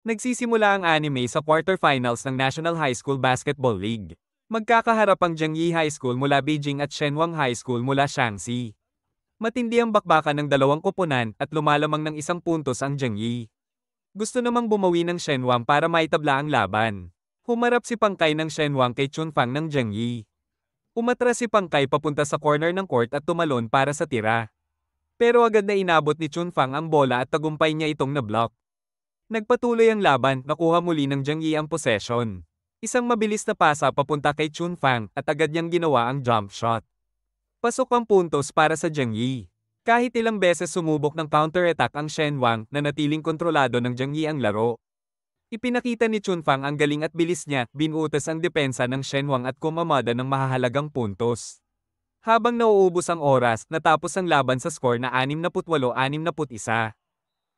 Nagsisimula ang anime sa quarterfinals ng National High School Basketball League. Magkakaharap ang Jiangyi High School mula Beijing at Shenwang High School mula Shaanxi. Matindi ang bakbakan ng dalawang koponan at lumalamang ng 1 puntos ang Jiangyi. Gusto namang bumawi ng Shenwang para maitabla ang laban. Humarap si Pangkay ng Shenwang kay Chunfang ng Jiangyi. Umatras si Pangkay papunta sa corner ng court at tumalon para sa tira. Pero agad na inabot ni Chunfang ang bola at tagumpay niya itong na-block. Nagpatuloy ang laban, nakuha muli ng Jiangyi ang possession. Isang mabilis na pasa papunta kay Chunfang at agad niyang ginawa ang jump shot. Pasok ang puntos para sa Jiangyi. Kahit ilang beses sumubok ng counter-attack ang Shenwang, nanatiling kontrolado ng Jiangyi ang laro. Ipinakita ni Chunfang ang galing at bilis niya, binutas ang depensa ng Shenwang at kumamada ng mahahalagang puntos. Habang nauubos ang oras, natapos ang laban sa score na 68-61.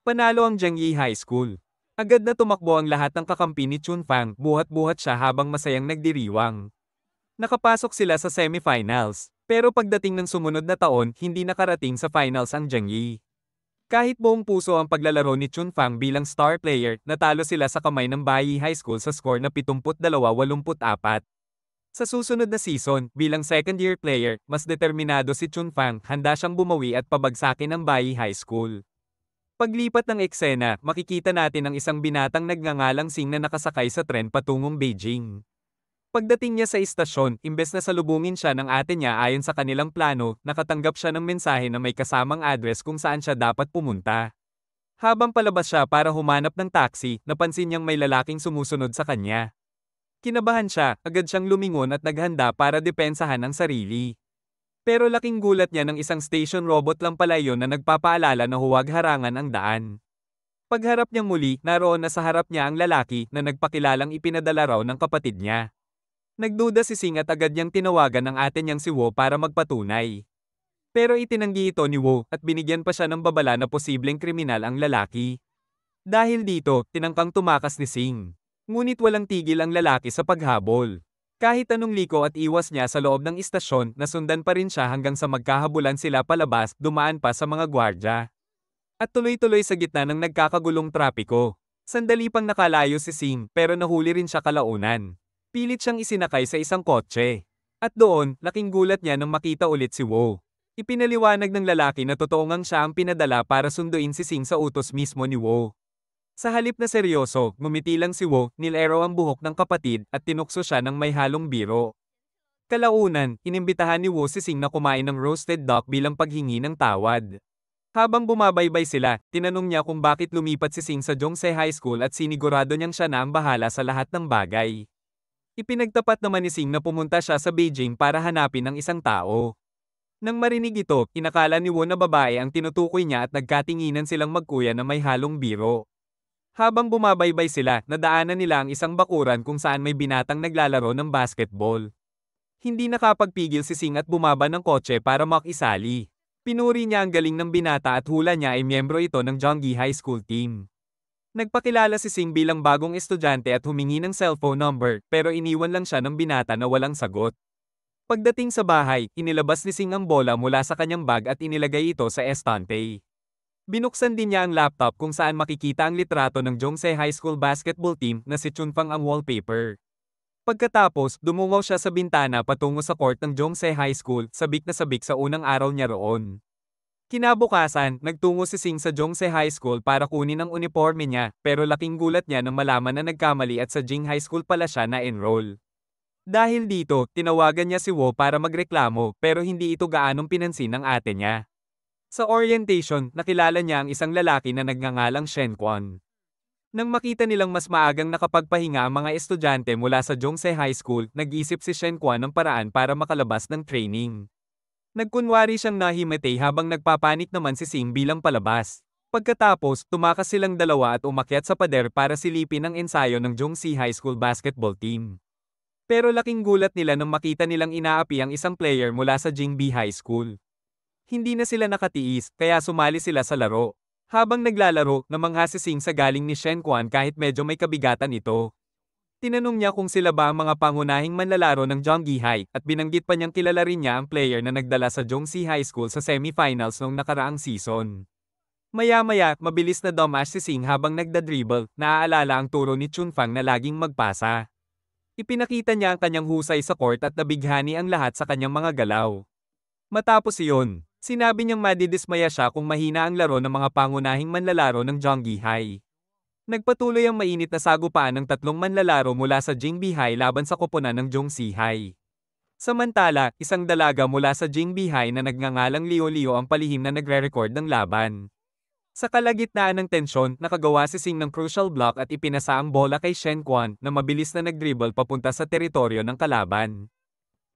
Panalo ang Jiangyi High School. Agad na tumakbo ang lahat ng kakampi ni Chunfang, buhat-buhat siya habang masayang nagdiriwang. Nakapasok sila sa semifinals, pero pagdating ng sumunod na taon, hindi nakarating sa finals ang Jiangyi. Kahit buong puso ang paglalaro ni Chunfang bilang star player, natalo sila sa kamay ng Bayi High School sa score na 72-84. Sa susunod na season, bilang second-year player, mas determinado si Chunfang, handa siyang bumawi at pabagsakin ang Bayi High School. Paglipat ng eksena, makikita natin ang isang binatang nagngangalang Sing na nakasakay sa tren patungong Beijing. Pagdating niya sa istasyon, imbes na salubungin siya ng ate niya ayon sa kanilang plano, nakatanggap siya ng mensahe na may kasamang address kung saan siya dapat pumunta. Habang palabas siya para humanap ng taxi, napansin niyang may lalaking sumusunod sa kanya. Kinabahan siya, agad siyang lumingon at naghanda para depensahan ang sarili. Pero laking gulat niya ng isang station robot lang pala iyon na nagpapaalala na huwag harangan ang daan. Pagharap niyang muli, naroon na sa harap niya ang lalaki na nagpakilalang ipinadala raw ng kapatid niya. Nagduda si Sing at agad niyang tinawagan ang ate niyang si Wo para magpatunay. Pero itinanggi ito ni Wo at binigyan pa siya ng babala na posibleng kriminal ang lalaki. Dahil dito, tinangkang tumakas ni Sing. Ngunit walang tigil ang lalaki sa paghabol. Kahit anong liko at iwas niya sa loob ng istasyon, nasundan pa rin siya hanggang sa magkahabulan sila palabas, dumaan pa sa mga gwardya. At tuloy-tuloy sa gitna ng nagkakagulong trapiko. Sandali pang nakalayo si Sing, pero nahuli rin siya kalaunan. Pilit siyang isinakay sa isang kotse. At doon, laking gulat niya nang makita ulit si Wo. Ipinaliwanag ng lalaki na totoo ngang siya ang pinadala para sunduin si Sing sa utos mismo ni Wo. Sa halip na seryoso, ngumiti lang si Wo, nilero ang buhok ng kapatid at tinukso siya ng may halong biro. Kalaunan, inimbitahan ni Wo si Sing na kumain ng roasted duck bilang paghingi ng tawad. Habang bumabaybay sila, tinanong niya kung bakit lumipat si Sing sa Jongse High School at sinigurado niyang siya na ang bahala sa lahat ng bagay. Ipinagtapat naman ni Sing na pumunta siya sa Beijing para hanapin ang isang tao. Nang marinig ito, inakala ni Wo na babae ang tinutukoy niya at nagkatinginan silang magkuya na may halong biro. Habang bumabaybay sila, nadaanan nila ang isang bakuran kung saan may binatang naglalaro ng basketball. Hindi nakapagpigil si Sing at bumaba ng kotse para makisali. Pinuri niya ang galing ng binata at hula niya ay miyembro ito ng Jiangyi High School team. Nagpakilala si Sing bilang bagong estudyante at humingi ng cellphone number, pero iniwan lang siya ng binata na walang sagot. Pagdating sa bahay, inilabas ni Sing ang bola mula sa kanyang bag at inilagay ito sa estante. Binuksan din niya ang laptop kung saan makikita ang litrato ng Jongse High School basketball team na si Chunfang ang wallpaper. Pagkatapos, dumungaw siya sa bintana patungo sa court ng Jongse High School, sabik na sabik sa unang araw niya roon. Kinabukasan, nagtungo si Sing sa Jongse High School para kunin ang uniforme niya, pero laking gulat niya nang malaman na nagkamali at sa Jing High School pala siya na-enroll. Dahil dito, tinawagan niya si Wo para magreklamo pero hindi ito gaanong pinansin ng ate niya. Sa orientation, nakilala niya ang isang lalaki na nagngangalang Shen Quan. Nang makita nilang mas maagang nakapagpahinga ang mga estudyante mula sa Jongse High School, nag-isip si Shen Quan ng paraan para makalabas ng training. Nagkunwari siyang nahimatay habang nagpapanik naman si Sing bilang palabas. Pagkatapos, tumakas silang dalawa at umakyat sa pader para silipin ang ensayo ng Jongse High School basketball team. Pero laking gulat nila nang makita nilang inaapi ang isang player mula sa Jingbi High School. Hindi na sila nakatiis, kaya sumali sila sa laro. Habang naglalaro, namangha si Sing sa galing ni Shen Quan kahit medyo may kabigatan ito. Tinanong niya kung sila ba ang mga pangunahing manlalaro ng Jiangyi High at binanggit pa niyang kilala rin niya ang player na nagdala sa Jongse High School sa semifinals noong nakaraang season. Maya-maya, mabilis na dumash si Sing habang nagdadribble, naaalala ang turo ni Chunfang na laging magpasa. Ipinakita niya ang kanyang husay sa court at nabighani ang lahat sa kanyang mga galaw. Matapos iyon, sinabi niyang madidismaya siya kung mahina ang laro ng mga pangunahing manlalaro ng Zhongyi High. Nagpatuloy ang mainit na sagupaan ng tatlong manlalaro mula sa Jingbi High laban sa koponan ng Zhongxi High. Samantala, isang dalaga mula sa Jingbi High na nagngangalang Liu Liu ang palihim na nagre-record ng laban. Sa kalagitnaan ng tensyon, nakagawa si Sing ng crucial block at ipinasa ang bola kay Shen Quan na mabilis na nagdribble papunta sa teritoryo ng kalaban.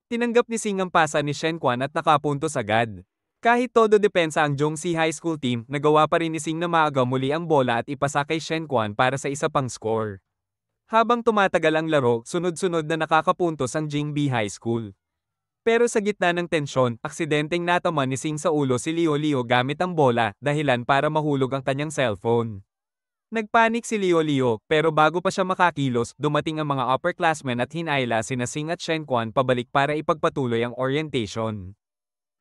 Tinanggap ni Sing ang pasa ni Shen Quan at nakapuntos agad. Kahit todo depensa ang Zhongxi High School team, nagawa pa rin ni Sing na maaga muli ang bola at ipasa kay Shen Quan para sa isa pang score. Habang tumatagal ang laro, sunod-sunod na nakakapuntos ang Jingbi High School. Pero sa gitna ng tensyon, aksidenteng natama ni Sing sa ulo si Liu Liu gamit ang bola, dahilan para mahulog ang kanyang cellphone. Nagpanik si Liu Liu, pero bago pa siya makakilos, dumating ang mga upperclassmen at hinayla sina Sing at Shen Quan pabalik para ipagpatuloy ang orientation.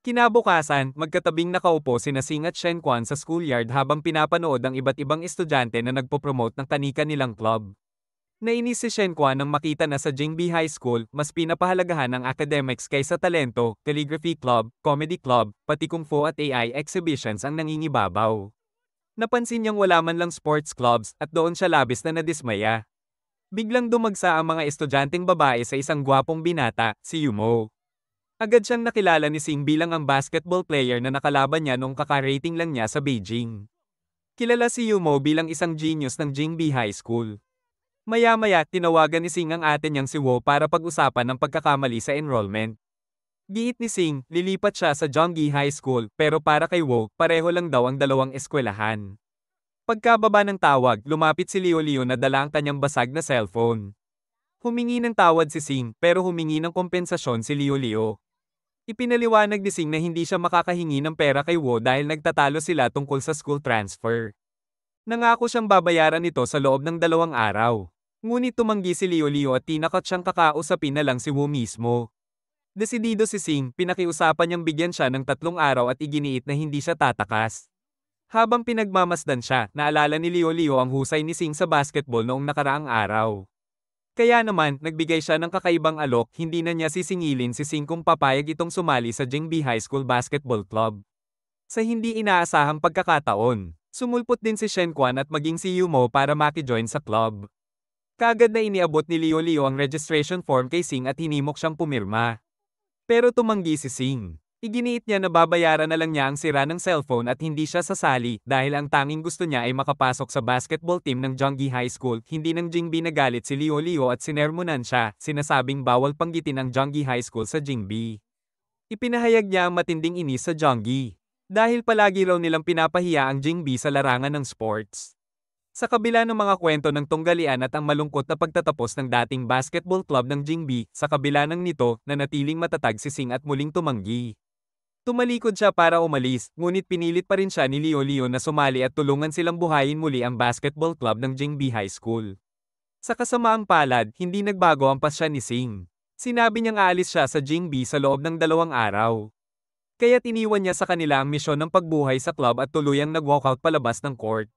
Kinabukasan, magkatabing nakaupo sina Sing at Shen Quan sa schoolyard habang pinapanood ang iba't ibang estudyante na nagpopromote ng kanika nilang club. Nainis si Shen Quan nang makita na sa Jingbi High School, mas pinapahalagahan ang academics kaysa talento, calligraphy club, comedy club, pati kung fu at AI exhibitions ang nangingibabaw. Napansin niyang wala man lang sports clubs at doon siya labis na nadismaya. Biglang dumagsa ang mga estudyanteng babae sa isang gwapong binata, si Yumo. Agad siyang nakilala ni Sing bilang ang basketball player na nakalaban niya noong kakarating lang niya sa Beijing. Kilala si Yumo bilang isang genius ng Jingbi High School. Maya-maya, tinawagan ni Sing ang ate niyang si Wo para pag-usapan ng pagkakamali sa enrollment. Giit ni Sing, lilipat siya sa Zhongyi High School, pero para kay Wo, pareho lang daw ang dalawang eskwelahan. Pagkababa ng tawag, lumapit si Liu Liu na dala ang kanyang basag na cellphone. Humingi ng tawad si Sing, pero humingi ng kompensasyon si Liu Liu. Ipinaliwanag ni Sing na hindi siya makakahingi ng pera kay Wo dahil nagtatalo sila tungkol sa school transfer. Nangako siyang babayaran ito sa loob ng 2 araw. Ngunit tumanggi si Liu Liu at tinakot siyang kakausapin na lang si Wu mismo. Desidido si Sing, pinakiusapan niyang bigyan siya ng 3 araw at iginiit na hindi siya tatakas. Habang pinagmamasdan siya, naalala ni Liu Liu ang husay ni Sing sa basketball noong nakaraang araw. Kaya naman, nagbigay siya ng kakaibang alok, hindi na niya sisingilin si Sing kung papayag itong sumali sa Jingbi High School Basketball Club. Sa hindi inaasahang pagkakataon, sumulpot din si Shen Quan at maging si Yumo para makijoin sa club. Kaagad na iniabot ni Liu Liu ang registration form kay Sing at hinimok siyang pumirma. Pero tumanggi si Sing. Iginiit niya na babayaran na lang niya ang sira ng cellphone at hindi siya sasali dahil ang tanging gusto niya ay makapasok sa basketball team ng Zhongyi High School. Hindi ng Jingbi nagalit si Liu Liu at sinermonan siya, sinasabing bawal panggitin ang Zhongyi High School sa Jingbi. Ipinahayag niya ang matinding inis sa Zhongyi. Dahil palagi raw nilang pinapahiya ang Jingbi sa larangan ng sports. Sa kabila ng mga kwento ng tunggalian at ang malungkot na pagtatapos ng dating basketball club ng Jingbi, sa kabila ng nito, nanatiling matatag si Sing at muling tumanggi. Tumalikod siya para umalis, ngunit pinilit pa rin siya ni Liu Liu na sumali at tulungan silang buhayin muli ang basketball club ng Jingbi High School. Sa kasamaang palad, hindi nagbago ang pasya ni Sing. Sinabi niyang aalis siya sa Jingbi sa loob ng 2 araw. Kaya't iniwan niya sa kanila ang misyon ng pagbuhay sa club at tuluyang nag-walkout palabas ng court.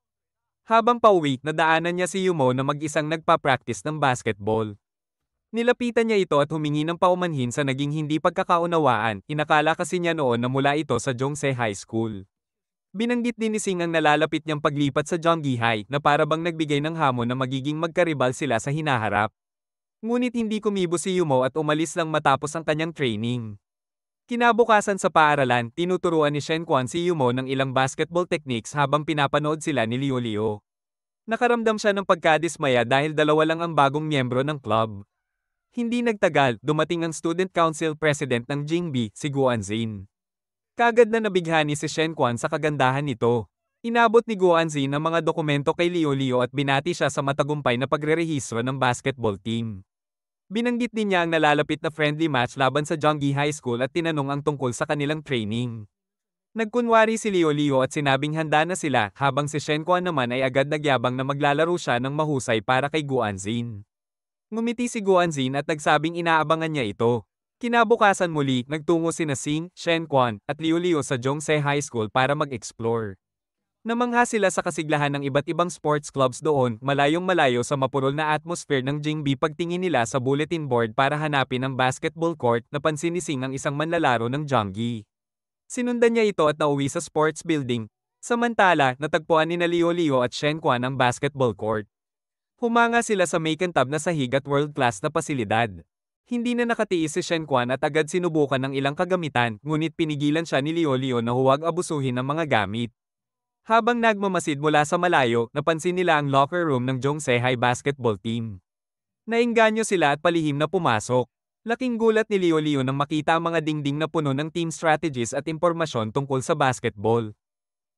Habang pauwi, nadaanan niya si Yumo na mag-isang nagpa-practice ng basketball. Nilapitan niya ito at humingi ng paumanhin sa naging hindi pagkakaunawaan, inakala kasi niya noon na mula ito sa Zhongse High School. Binanggit din ni Sing ang nalalapit niyang paglipat sa Zhongyi High na para bang nagbigay ng hamon na magiging magkaribal sila sa hinaharap. Ngunit hindi kumibo si Yumo at umalis lang matapos ang kanyang training. Kinabukasan sa paaralan, tinuturuan ni Shen Quan si Yumo ng ilang basketball techniques habang pinapanood sila ni Liu Liu. Nakaramdam siya ng pagkadismaya dahil 2 lang ang bagong miyembro ng club. Hindi nagtagal, dumating ang student council president ng Jingbi, si Guanzin. Kagad na nabighani si Shen Quan sa kagandahan nito. Inabot ni Guanzin ang mga dokumento kay Liu Liu at binati siya sa matagumpay na pagrerehistro ng basketball team. Binanggit din niya ang nalalapit na friendly match laban sa Zhongyi High School at tinanong ang tungkol sa kanilang training. Nagkunwari si Liu Liu at sinabing handa na sila, habang si Shen Quan naman ay agad nagyabang na maglalaro siya ng mahusay para kay Guanzin. Ngumiti si Guanzin at nagsabing inaabangan niya ito. Kinabukasan muli, nagtungo sina Sing, Shen Quan, at Liu Liu sa Zhongse High School para mag-explore. Namangha sila sa kasiglahan ng iba't ibang sports clubs doon, malayong-malayo sa mapurol na atmosphere ng Jingbi. Pagtingin nila sa bulletin board para hanapin ang basketball court, napansin ni Sing ang isang manlalaro ng Jonggi. Sinundan niya ito at nauwi sa sports building. Samantala, natagpuan ni Leo Leo at Shen Quan ang basketball court. Humanga sila sa makintab na sahig at world-class na pasilidad. Hindi na nakatiis si Shen Quan at agad sinubukan ng ilang kagamitan, ngunit pinigilan siya ni Leo Leo na huwag abusuhin ng mga gamit. Habang nagmamasid mula sa malayo, napansin nila ang locker room ng Jongse basketball team. Naengganyo sila at palihim na pumasok. Laking gulat ni Leo Leo nang makita ang mga dingding na puno ng team strategies at impormasyon tungkol sa basketball.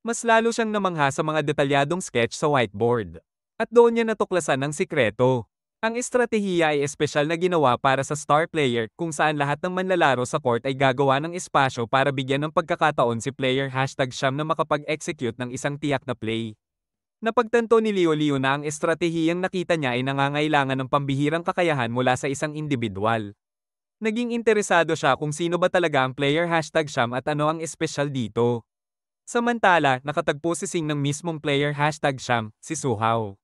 Mas lalo siyang namangha sa mga detalyadong sketch sa whiteboard. At doon niya natuklasan ang sikreto. Ang estratehiya ay espesyal na ginawa para sa star player, kung saan lahat ng manlalaro sa court ay gagawa ng espasyo para bigyan ng pagkakataon si player #Siyam na makapag-execute ng isang tiyak na play. Napagtanto ni Leo Leo na ang estratehiyang nakita niya ay nangangailangan ng pambihirang kakayahan mula sa isang individual. Naging interesado siya kung sino ba talaga ang player #Siyam at ano ang espesyal dito. Samantala, nakatagpo si Sing ng mismong player #Siyam, si Suhao.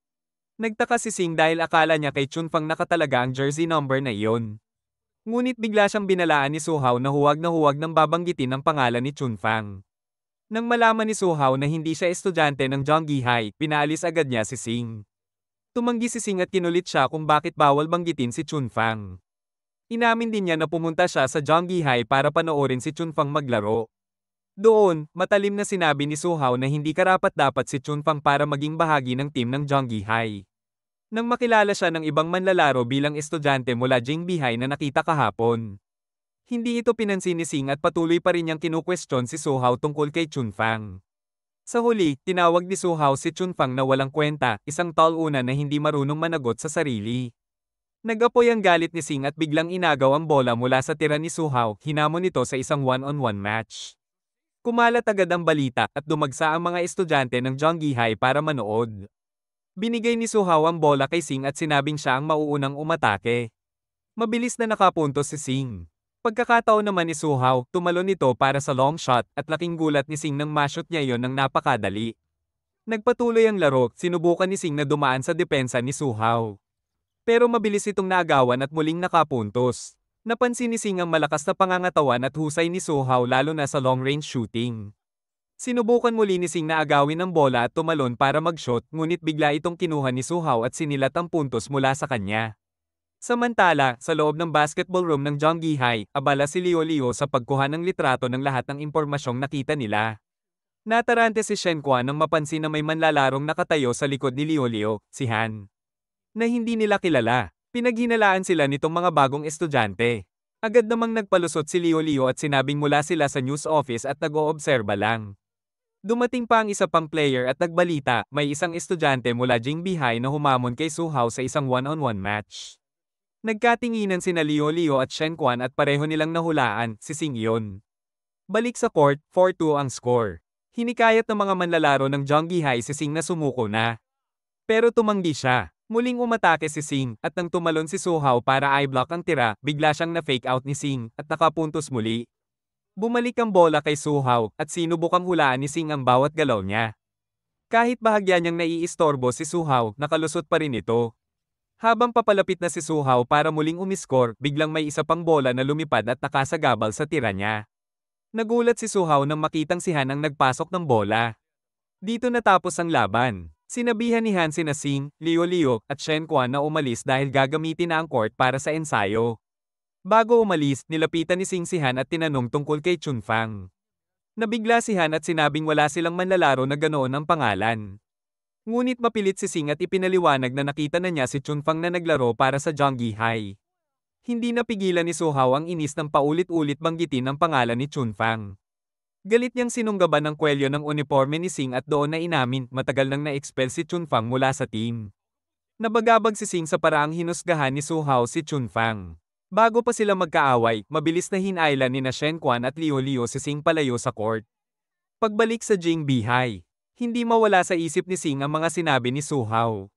Nagtaka si Sing dahil akala niya kay Chunfang nakatalaga ang jersey number na iyon. Ngunit bigla siyang binalaan ni Suhao na huwag nang babanggitin ang pangalan ni Chunfang. Nang malaman ni Suhao na hindi siya estudyante ng Jonggi High, pinaalis agad niya si Sing. Tumanggi si Sing at kinulit siya kung bakit bawal banggitin si Chunfang. Inamin din niya na pumunta siya sa Jonggi High para panoorin si Chunfang maglaro. Doon, matalim na sinabi ni Suhao na hindi karapat-dapat si Chunfang para maging bahagi ng team ng Jonggi High. Nang makilala siya ng ibang manlalaro bilang estudyante mula Jingbi High na nakita kahapon. Hindi ito pinansin ni Sing at patuloy pa rin niyang kinukwestiyon si Suhao tungkol kay Chunfang. Sa huli, tinawag ni Suhao si Chunfang na walang kwenta, isang tall una na hindi marunong managot sa sarili. Nag-apoy ang galit ni Sing at biglang inagaw ang bola mula sa tira ni Suhao, hinamon ito sa isang one-on-one match. Kumalat agad ang balita at dumagsa ang mga estudyante ng Jonggi High para manood. Binigay ni Suhao ang bola kay Sing at sinabing siya ang mauunang umatake. Mabilis na nakapuntos si Sing. Pagkakataon naman ni Suhao, tumalon ito para sa long shot at laking gulat ni Sing nang ma-shoot niya yon ng napakadali. Nagpatuloy ang laro, sinubukan ni Sing na dumaan sa depensa ni Suhao. Pero mabilis itong naagawan at muling nakapuntos. Napansin ni Sing ang malakas na pangangatawan at husay ni Suhao lalo na sa long-range shooting. Sinubukan muli ni Sing na agawin ang bola at tumalon para mag-shot, ngunit bigla itong kinuha ni Suhao at sinilat ang puntos mula sa kanya. Samantala, sa loob ng basketball room ng Jonggi High, abala si Leo Leo sa pagkuha ng litrato ng lahat ng impormasyong nakita nila. Natarante si Shen Quan nang mapansin na may manlalarong nakatayo sa likod ni Leo Leo, si Han. Na hindi nila kilala. Pinaghinalaan sila nitong mga bagong estudyante. Agad namang nagpalusot si Leo Leo at sinabing mula sila sa news office at nag-oobserba lang. Dumating pa ang isa pang player at nagbalita, may isang estudyante mula Jingbi High na humamon kay Suhao sa isang one-on-one match. Nagkatinginan sina Leo Leo at Shen Quan at pareho nilang nahulaan, si Sing iyon. Balik sa court, 4-2 ang score. Hinikayat ng mga manlalaro ng Jonggi High si Sing na sumuko na. Pero tumanggi siya. Muling umatake si Sing, at nang tumalon si Suhao para i-block ang tira, bigla siyang na-fake out ni Sing, at nakapuntos muli. Bumalik ang bola kay Suhao, at sinubukang hulaan ni Sing ang bawat galaw niya. Kahit bahagya niyang naiistorbo si Suhao, nakalusot pa rin ito. Habang papalapit na si Suhao para muling umiskor, biglang may isa pang bola na lumipad at nakasagabal sa tira niya. Nagulat si Suhao nang makitang si Han ang nagpasok ng bola. Dito natapos ang laban. Sinabihan ni Han sina Sing, Leo Leo, at Shen Quan na umalis dahil gagamitin na ang court para sa ensayo. Bago umalis, nilapitan ni Sing si Han at tinanong tungkol kay Chunfang. Nabigla si Han at sinabing wala silang manlalaro na ganoon ang pangalan. Ngunit mapilit si Sing at ipinaliwanag na nakita na niya si Chunfang na naglaro para sa Jonggi High. Hindi napigilan ni Suhao ang inis ng paulit-ulit banggitin ang pangalan ni Chunfang. Galit niyang sinunggaban ng kwelyo ng uniforme ni Sing at doon na inamin, matagal nang na-expel si Chunfang mula sa team. Nabagabag si Sing sa paraang hinusgahan ni Suhao si Chunfang. Bago pa sila magkaaway, mabilis na hinailan ni Shen Quan at Leo Leo si Sing palayo sa court. Pagbalik sa Jingbi High, hindi mawala sa isip ni Sing ang mga sinabi ni Suhao.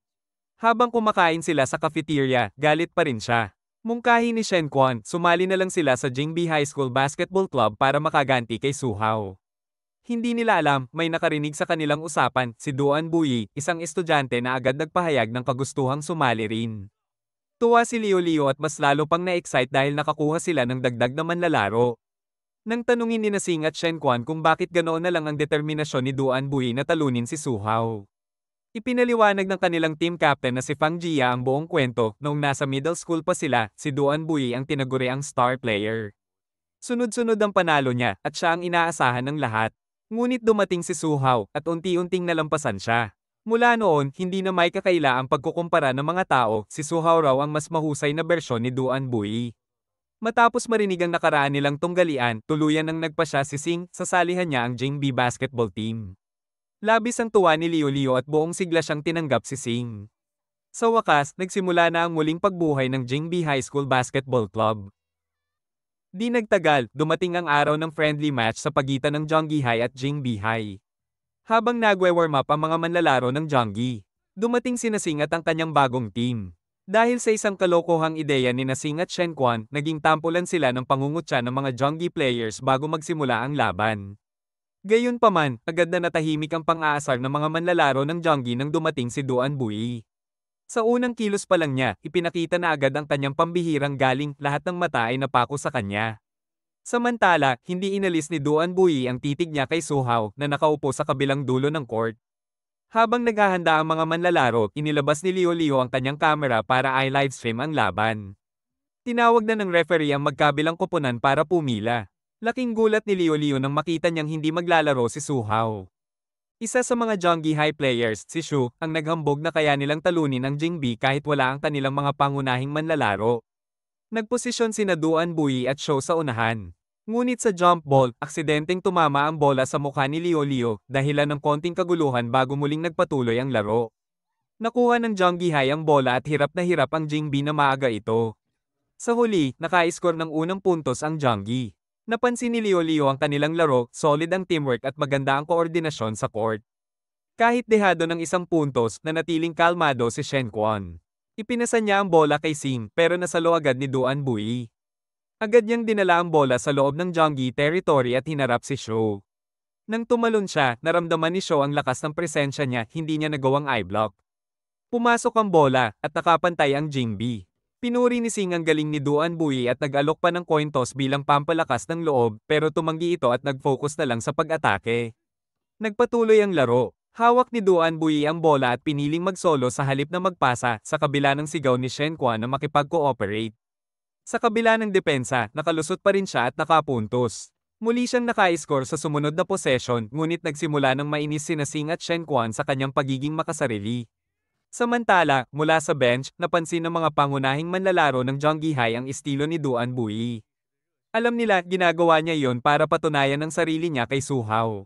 Habang kumakain sila sa cafeteria, galit pa rin siya. Mungkahi ni Shen Quan, sumali na lang sila sa Jingbi High School Basketball Club para makaganti kay Suhao. Hindi nila alam, may nakarinig sa kanilang usapan, si Duan Buyi, isang estudyante na agad nagpahayag ng kagustuhang sumali rin. Tuwa si Leo Leo at mas lalo pang na-excite dahil nakakuha sila ng dagdag na manlalaro. Nang tanungin ni Nasing at Shen Quan kung bakit ganoon na lang ang determinasyon ni Duan Buyi na talunin si Su Hao. Ipinaliwanag ng kanilang team captain na si Fang Jia ang buong kwento, noong nasa middle school pa sila, si Duan Buyi ang tinaguriang star player. Sunod-sunod ang panalo niya, at siya ang inaasahan ng lahat. Ngunit dumating si Su Hao, at unti-unting nalampasan siya. Mula noon, hindi na may kakaila ang pagkukumpara ng mga tao, si Su Hao raw ang mas mahusay na bersyon ni Duan Buyi. Matapos marinig ang nakaraan nilang tunggalian, tuluyan nang nagpasya si Sing, sasalihan niya ang Jingbi basketball team. Labis ang tuwa ni Leo Leo at buong sigla siyang tinanggap si Sing. Sa wakas, nagsimula na ang muling pagbuhay ng Jingbi High School Basketball Club. Di nagtagal, dumating ang araw ng friendly match sa pagitan ng Jonggi High at Jingbi High. Habang nagwe-warm up ang mga manlalaro ng Jonggi, dumating si Nasing at ang kanyang bagong team. Dahil sa isang kalokohang ideya ni Nasing at Shen Quan, naging tampulan sila ng pangungutya ng mga Jonggi players bago magsimula ang laban. Gayunpaman, agad na natahimik ang pang-aasar ng mga manlalaro ng Jonggi nang dumating si Duan Buyi. Sa unang kilos pa lang niya, ipinakita na agad ang kanyang pambihirang galing, lahat ng mata ay napako sa kanya. Samantala, hindi inalis ni Duan Buyi ang titig niya kay Su Hao na nakaupo sa kabilang dulo ng court. Habang naghahanda ang mga manlalaro, inilabas ni Leo Leo ang kanyang kamera para i-livestream ang laban. Tinawag na ng referee ang magkabilang koponan para pumila. Laking gulat ni Leo Leo nang makita niyang hindi maglalaro si Su Hao. Isa sa mga Jonggi High players, si Shu, ang naghambog na kaya nilang talunin ang Jingbi kahit wala ang kanilang mga pangunahing manlalaro. Nagposisyon sina Duan Buyi at Shu sa unahan. Ngunit sa jump ball, aksidenteng tumama ang bola sa mukha ni Leo Leo, dahilan ng konting kaguluhan bago muling nagpatuloy ang laro. Nakuha ng Jonggi High ang bola at hirap na hirap ang Jingbi na maaga ito. Sa huli, naka-score ng unang puntos ang Jonggi. Napansin ni Leo Leo ang kanilang laro, solid ang teamwork at maganda ang koordinasyon sa court. Kahit dehado ng isang puntos, nanatiling kalmado si Shen Quan. Ipinasa niya ang bola kay Sing, pero nasalo agad ni Duan Buyi. Agad niyang dinala ang bola sa loob ng Jonggi territory at hinarap si Shu. Nang tumalon siya, naramdaman ni Shu ang lakas ng presensya niya, hindi niya nagawang eye-block. Pumasok ang bola, at nakapantay ang Jingbi. Pinuri ni Sing ang galing ni Duan Buyi at nag-alok pa ng coin toss bilang pampalakas ng loob, pero tumanggi ito at nag-focus na lang sa pag-atake. Nagpatuloy ang laro. Hawak ni Duan Buyi ang bola at piniling mag-solo sa halip na magpasa, sa kabila ng sigaw ni Shen Quan na makipag-cooperate. Sa kabila ng depensa, nakalusot pa rin siya at nakapuntos. Muli siyang naka-score sa sumunod na possession, ngunit nagsimula ng mainis sina Sing at Shen Quan sa kanyang pagiging makasarili. Samantala, mula sa bench, napansin ng mga pangunahing manlalaro ng Jonggi High ang estilo ni Duan Buyi. Alam nila, ginagawa niya iyon para patunayan ang sarili niya kay Su Hao.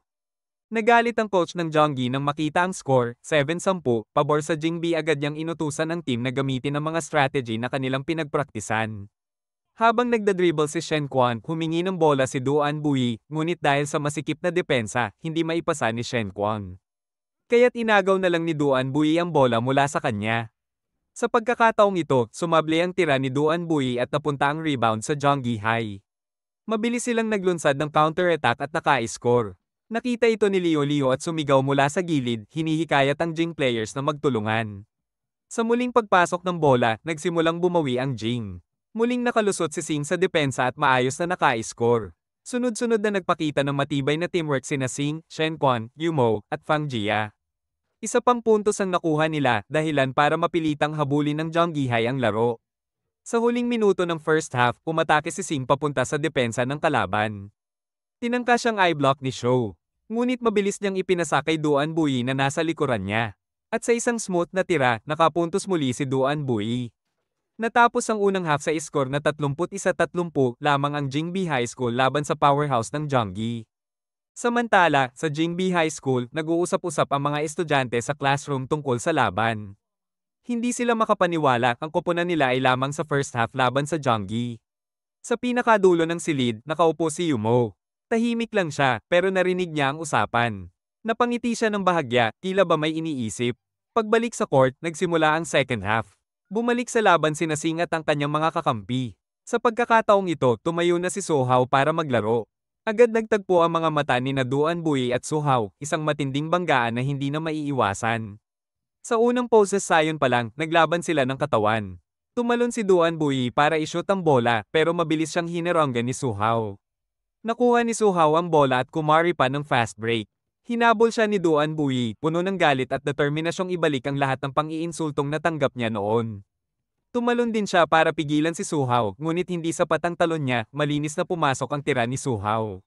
Nagalit ang coach ng Jonggi nang makita ang score, 7-10, pabor sa Jingbi. Agad niyang inutusan ang team na gamitin ang mga strategy na kanilang pinagpraktisan. Habang nagdadribble si Shen Quan, humingi ng bola si Duan Buyi, ngunit dahil sa masikip na depensa, hindi maipasa ni Shen Quan. Kaya't inagaw na lang ni Duan Buyi ang bola mula sa kanya. Sa pagkakataong ito, sumable ang tira ni Duan Buyi at napunta ang rebound sa Jonggi High. Mabilis silang naglunsad ng counter-attack at naka-score. Nakita ito ni Leo Leo at sumigaw mula sa gilid, hinihikayat ang Jing players na magtulungan. Sa muling pagpasok ng bola, nagsimulang bumawi ang Jing. Muling nakalusot si Sing sa depensa at maayos na naka-score. Sunod-sunod na nagpakita ng matibay na teamwork sina Sing, Shen Quan, Yumo, at Fang Jia. Isa pang puntos ang nakuha nila, dahilan para mapilitang habulin ng Jonggi High ang laro. Sa huling minuto ng first half, umatake si Sing papunta sa depensa ng kalaban. Tinangka siyang eye-block ni Shu. Ngunit mabilis niyang ipinasa kay Duan Buyi na nasa likuran niya. At sa isang smooth na tira, nakapuntos muli si Duan Buyi. Natapos ang unang half sa score na 31-30 lamang ang Jingbi High School laban sa powerhouse ng Jonggi. Samantala, sa Jingbi High School, nag-uusap-usap ang mga estudyante sa classroom tungkol sa laban. Hindi sila makapaniwala, ang koponan nila ay lamang sa first half laban sa Jonggi. Sa pinakadulo ng silid, nakaupo si Yumo. Tahimik lang siya, pero narinig niya ang usapan. Napangiti siya ng bahagya, tila ba may iniisip. Pagbalik sa court, nagsimula ang second half. Bumalik sa laban sina Sing at ang kanyang mga kakampi. Sa pagkakataong ito, tumayo na si Su Hao para maglaro. Agad nagtagpo ang mga mata ni Duan Bui at Suhaw, isang matinding banggaan na hindi na maiiwasan. Sa unang poses sayon pa lang, naglaban sila ng katawan. Tumalon si Duan Bui para i-shoot ang bola pero mabilis siyang hinironggan ni Suhaw. Nakuha ni Suhaw ang bola at kumari pa ng fast break. Hinabol siya ni Duan Bui, puno ng galit at determinasyong ibalik ang lahat ng pang-iinsultong natanggap niya noon. Tumalon din siya para pigilan si Suhaw, ngunit hindi sapat ang talon niya, malinis na pumasok ang tira ni Suhaw.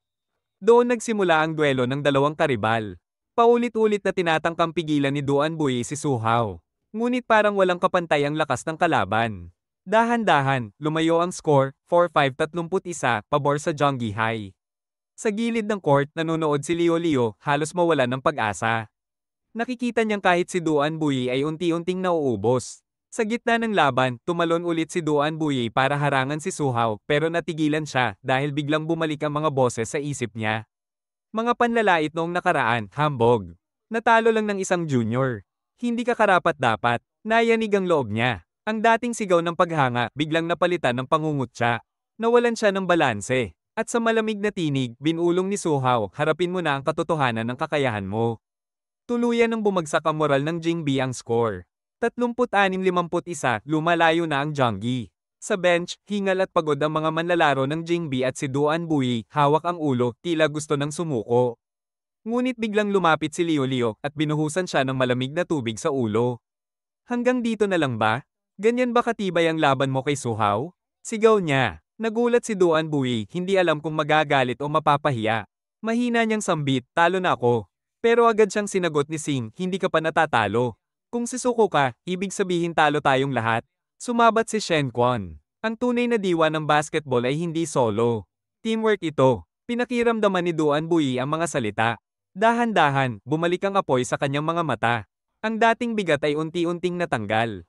Doon nagsimula ang duelo ng dalawang karibal. Paulit-ulit na tinatangkang pigilan ni Duan Bui si Suhaw. Ngunit parang walang kapantay ang lakas ng kalaban. Dahan-dahan, lumayo ang score, 4-5-31, pabor sa Zhongyi High. Sa gilid ng court, nanonood si Leo Leo, halos mawalan ng pag-asa. Nakikita niyang kahit si Duan Bui ay unti-unting nauubos. Sa gitna ng laban, tumalon ulit si Duan Bui para harangan si Suhaw, pero natigilan siya dahil biglang bumalik ang mga boses sa isip niya. Mga panlalait noong nakaraan, hambog. Natalo lang ng isang junior. Hindi ka karapat-dapat. Nayanig ang loob niya. Ang dating sigaw ng paghanga, biglang napalitan ng pangungutya. Nawalan siya ng balanse. At sa malamig na tinig, binulong ni Suhaw, harapin mo na ang katotohanan ng kakayahan mo. Tuluyan ng bumagsak ang moral ng Jingbi ang score. 36-51, lumalayo na ang Zhongyi. Sa bench, hingal at pagod ang mga manlalaro ng Jingbi at si Duan Bui, hawak ang ulo, tila gusto ng sumuko. Ngunit biglang lumapit si Leo Leo at binuhusan siya ng malamig na tubig sa ulo. Hanggang dito na lang ba? Ganyan ba katibay ang laban mo kay Suhaw? Sigaw niya. Nagulat si Duan Bui, hindi alam kung magagalit o mapapahiya. Mahina niyang sambit, talo na ako. Pero agad siyang sinagot ni Sing, hindi ka pa natatalo. Kung sisuko ka, ibig sabihin talo tayong lahat. Sumabat si Shen Quan. Ang tunay na diwa ng basketball ay hindi solo. Teamwork ito. Pinakiramdaman ni Duan Bui ang mga salita. Dahan-dahan, bumalik ang apoy sa kanyang mga mata. Ang dating bigat ay unti-unting natanggal.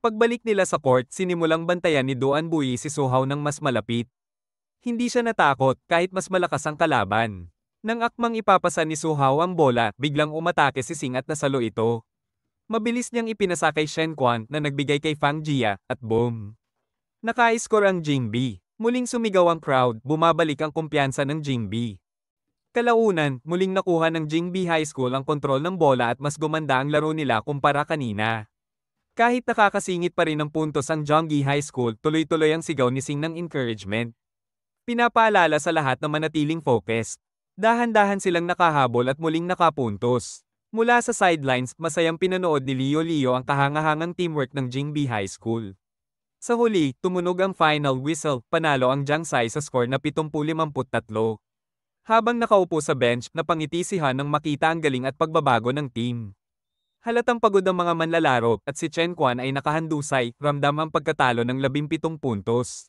Pagbalik nila sa court, sinimulang bantayan ni Duan Bui si Suhaw ng mas malapit. Hindi siya natakot kahit mas malakas ang kalaban. Nang akmang ipapasa ni Suhaw ang bola, biglang umatake si Sing at nasalo ito. Mabilis niyang ipinasa kay Shen Quan na nagbigay kay Fang Jia, at boom! Naka-score ang Jingbi. Muling sumigaw ang crowd, bumabalik ang kumpiyansa ng Jingbi. Kalaunan, muling nakuha ng Jingbi High School ang kontrol ng bola at mas gumanda ang laro nila kumpara kanina. Kahit nakakasingit pa rin ng puntos ang Zhongyi High School, tuloy-tuloy ang sigaw ni Sing ng encouragement. Pinapaalala sa lahat na manatiling focused. Dahan-dahan silang nakahabol at muling nakapuntos. Mula sa sidelines, masayang pinanood ni Leo Leo ang kahangahangang teamwork ng Jingbi High School. Sa huli, tumunog ang final whistle, panalo ang Jiangxi sa score na 70-53. Habang nakaupo sa bench, napangiti si Han nang makita ang galing at pagbabago ng team. Halatang pagod ang mga manlalaro, at si Chen Quan ay nakahandusay, ramdam ang pagkatalo ng 17 puntos.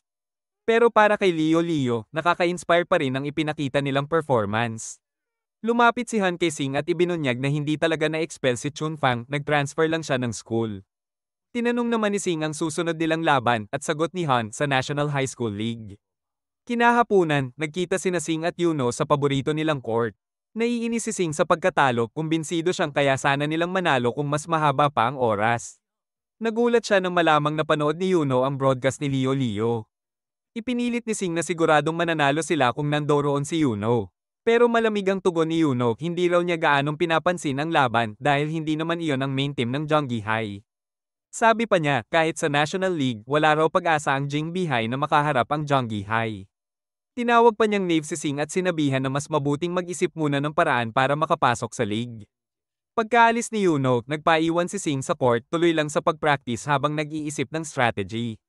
Pero para kay Leo Leo, nakaka-inspire pa rin ang ipinakita nilang performance. Lumapit si Han kay Sing at ibinunyag na hindi talaga na-expel si Chun Fang, nag-transfer lang siya ng school. Tinanong naman ni Sing ang susunod nilang laban at sagot ni Han sa National High School League. Kinahapunan, nagkita sina Sing at Yuno sa paborito nilang court. Naiinis si Sing sa pagkatalo, kumbinsido siyang kaya sana nilang manalo kung mas mahaba pa ang oras. Nagulat siya nang malamang napanood ni Yuno ang broadcast ni Leo Leo. Ipinilit ni Sing na siguradong mananalo sila kung nandoroon si Yuno. Pero malamig ang tugon ni Yuno, hindi raw niya gaanong pinapansin ang laban dahil hindi naman iyon ang main team ng Zhongyi High. Sabi pa niya, kahit sa National League, wala raw pag-asa ang Jingbi High na makaharap ang Zhongyi High. Tinawag pa niyang knave si Sing at sinabihan na mas mabuting mag-isip muna ng paraan para makapasok sa league. Pagkaalis ni Yuno, nagpaiwan si Sing sa court, tuloy lang sa pag-practice habang nag-iisip ng strategy.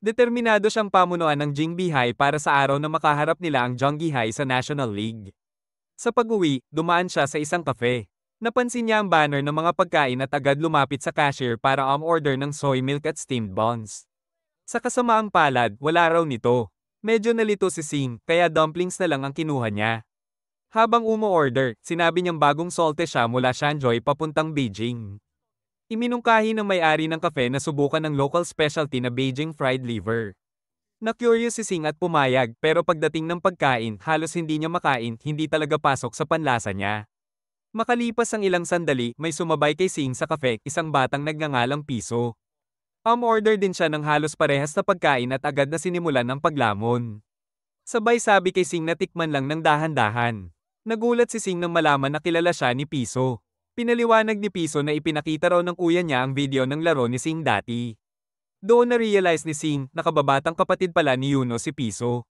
Determinado siyang pamunuan ng Jingbi High para sa araw na makaharap nila ang Zhongyi High sa National League. Sa pag-uwi, dumaan siya sa isang cafe. Napansin niya ang banner ng mga pagkain at agad lumapit sa cashier para order ng soy milk at steamed buns. Sa kasamaang palad, wala raw nito. Medyo nalito si Sing, kaya dumplings na lang ang kinuha niya. Habang umo-order, sinabi niyang bagong solte siya mula Shanghai papuntang Beijing. Iminungkahi ng may-ari ng kafe na subukan ng local specialty na Beijing fried liver. Na-curious si Sing at pumayag, pero pagdating ng pagkain, halos hindi niya makain, hindi talaga pasok sa panlasa niya. Makalipas ang ilang sandali, may sumabay kay Sing sa kafe, isang batang nagngangalang Piso. Order din siya ng halos parehas na pagkain at agad na sinimulan ng paglamon. Sabay sabi kay Sing na tikman lang ng dahan-dahan. Nagulat si Sing nang malaman na kilala siya ni Piso. Pinaliwanag ni Piso na ipinakita raw ng kuya niya ang video ng laro ni Sing dati. Doon na-realize ni Sing na kababatang kapatid pala ni Yuno si Piso.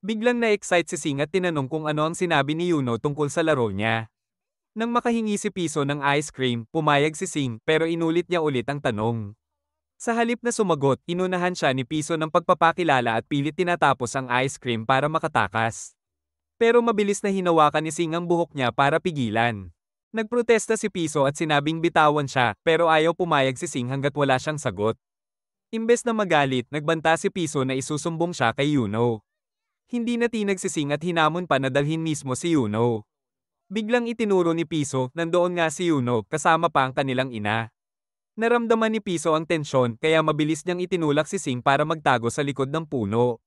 Biglang na-excite si Sing at tinanong kung ano ang sinabi ni Yuno tungkol sa laro niya. Nang makahingi si Piso ng ice cream, pumayag si Sing pero inulit niya ulit ang tanong. Sa halip na sumagot, inunahan siya ni Piso ng pagpapakilala at pilit tinatapos ang ice cream para makatakas. Pero mabilis na hinawakan ni Sing ang buhok niya para pigilan. Nagprotesta si Piso at sinabing bitawan siya pero ayaw pumayag si Sing hanggat wala siyang sagot. Imbes na magalit, nagbanta si Piso na isusumbong siya kay Yuno. Hindi natinag si Sing at hinamon pa na dalhin mismo si Yuno. Biglang itinuro ni Piso, nandoon nga si Yuno, kasama pa ang kanilang ina. Naramdaman ni Piso ang tensyon kaya mabilis niyang itinulak si Sing para magtago sa likod ng puno.